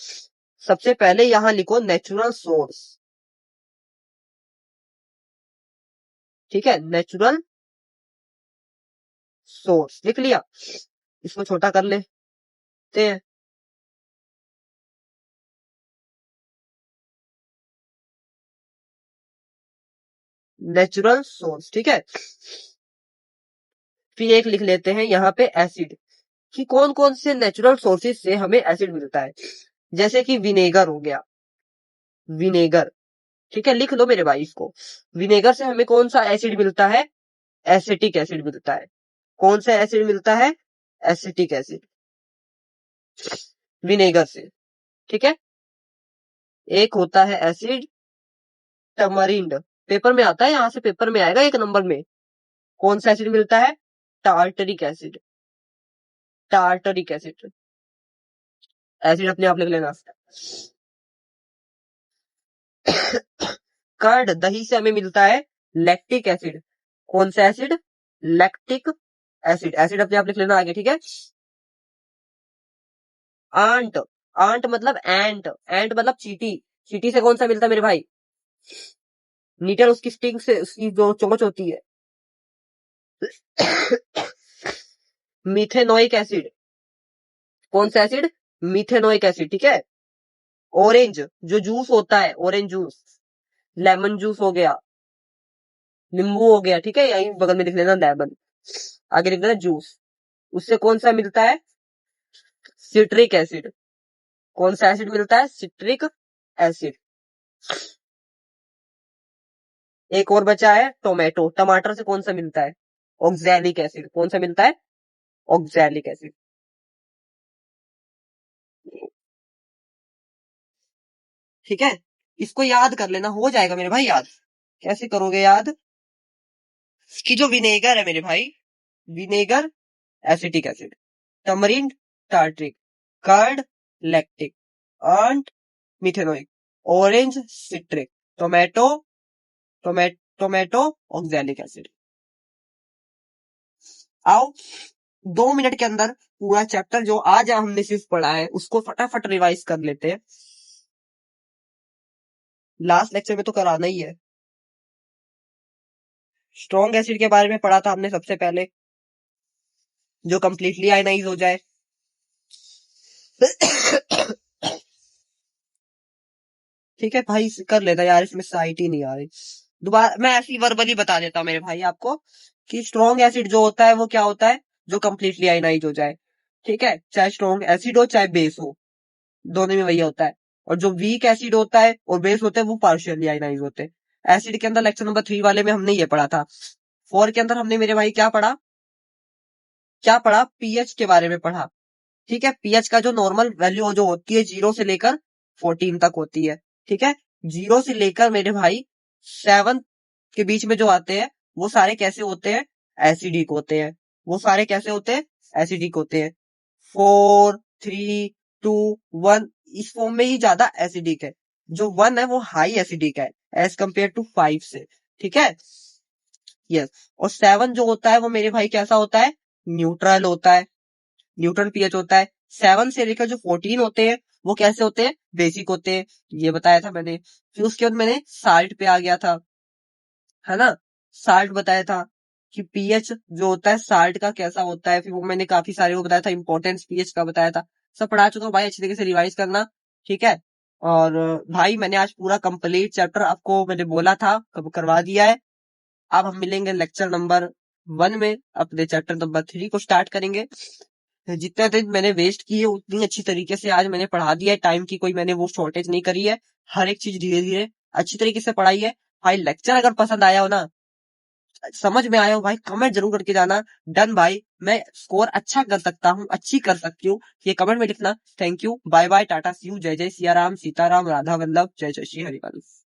सबसे पहले यहां लिखो नेचुरल सोर्स, ठीक है, नेचुरल सोर्स लिख लिया। इसको छोटा कर लेते हैं। नेचुरल सोर्स, ठीक है। फिर एक लिख लेते हैं यहाँ पे एसिड, कि कौन कौन से नेचुरल सोर्सेज से हमें एसिड मिलता है। जैसे कि विनेगर हो गया, विनेगर, ठीक है, लिख लो मेरे भाई इसको। विनेगर से हमें कौन सा एसिड मिलता है? एसिटिक एसिड मिलता है। कौन सा एसिड मिलता है? एसिटिक एसिड, विनेगर से, ठीक है। एक होता है एसिड टमरिंड, पेपर में आता है, यहां से पेपर में आएगा एक नंबर में। कौन सा एसिड मिलता है? Tartaric acid, tartaric acid, acid अपने आप लिख लेना। कर्ड, दही से हमें मिलता है लैक्टिक एसिड। कौन सा एसिड? लैक्टिक एसिड, एसिड अपने आप लिख लेना आगे, ठीक है। आंट, आंट मतलब एंट, एंट मतलब चीटी, चीटी से कौन सा मिलता है मेरे भाई? नीटल, उसकी स्टिंग से, उसकी जो चोंच होती है। मिथेनोइक एसिड, कौन सा एसिड? मिथेनोइक एसिड, ठीक है। ऑरेंज, जो जूस होता है, ऑरेंज जूस, लेमन जूस हो गया, नींबू हो गया, ठीक है, यही बगल में लिख लेना लेमन, आगे लिख देना जूस। उससे कौन सा मिलता है? Citric acid. कौन सा एसिड मिलता है? Citric acid. एक और बचा है टोमेटो, टमाटर से कौन सा मिलता है? Oxalic acid. कौन सा मिलता है? ऑक्सैलिक एसिड, ठीक है। इसको याद कर लेना, हो जाएगा मेरे भाई याद। कैसे करोगे याद? कि जो विनेगर है मेरे भाई, vinegar acetic acid, tamarind tartaric, curd lactic, ant methanoic, orange citric, tomato tomato oxalic acid. आओ 2 मिनट के अंदर पूरा चैप्टर जो आज हमने सिर्फ पढ़ा है उसको फटाफट रिवाइज कर लेते हैं। लास्ट लेक्चर में तो कराना ही है। स्ट्रॉन्ग एसिड के बारे में पढ़ा था हमने सबसे पहले, जो कंप्लीटली आयनाइज हो जाए। ठीक है भाई, कर लेता यार, इसमें साइट ही नहीं आ रही। दोबारा मैं ऐसी वर्बली बता देता हूँ मेरे भाई आपको, कि स्ट्रॉन्ग एसिड जो होता है वो क्या होता है? जो कंप्लीटली आयनाइज हो जाए, ठीक है। चाहे स्ट्रॉन्ग एसिड हो चाहे बेस हो, दोनों में वही होता है। और जो वीक एसिड होता है और बेस होते हैं वो पार्शियली आयनाइज होते हैं। एसिड के अंदर लेक्चर नंबर 3 वाले में हमने ये पढ़ा था। 4 के अंदर हमने मेरे भाई क्या पढ़ा? क्या पढ़ा? पीएच के बारे में पढ़ा, ठीक है। पीएच का जो नॉर्मल वैल्यू जो होती है 0 से लेकर 14 तक होती है, ठीक है। 0 से लेकर मेरे भाई 7 के बीच में जो आते हैं वो सारे कैसे होते हैं? एसिडिक होते हैं। वो सारे कैसे होते हैं? एसिडिक होते हैं। 4, 3, 2, 1 इस फॉर्म में ही ज्यादा एसिडिक है। जो 1 है वो हाई एसिडिक है एज कंपेयर टू 5 से, ठीक है। यस, और 7 जो होता है वो मेरे भाई कैसा होता है? न्यूट्रल होता है, न्यूट्रल पीएच होता है। 7 से लेकर जो 14 होते हैं वो कैसे होते हैं? बेसिक होते हैं, ये बताया था मैंने। फिर उसके बाद मैंने साल्ट पे आ गया था, है ना। साल्ट बताया था कि पीएच जो होता है साल्ट का कैसा होता है। फिर वो मैंने काफी सारे वो बताया था, इंपॉर्टेंस पीएच का बताया था। सब पढ़ा चुका हूँ भाई, अच्छी तरीके से रिवाइज करना, ठीक है। और भाई मैंने आज पूरा कंप्लीट चैप्टर आपको मैंने बोला था करवा दिया है। अब हम मिलेंगे लेक्चर नंबर 1 में, अपने चैप्टर नंबर 3 को स्टार्ट करेंगे। जितने दिन मैंने वेस्ट किए उतनी अच्छी तरीके से आज मैंने पढ़ा दिया है, टाइम की कोई मैंने वो शॉर्टेज नहीं करी है, हर एक चीज धीरे धीरे अच्छी तरीके से पढ़ाई है। भाई लेक्चर अगर पसंद आया हो ना, समझ में आया हो भाई, कमेंट जरूर करके जाना। डन भाई, मैं स्कोर अच्छा कर सकता हूँ, अच्छी कर सकती हूँ, ये कमेंट में लिखना। Thank you, bye bye, tata, see you, जय जय सिया राम, सीताराम, राधा वल्लभ, जय जय श्री हरिवंश।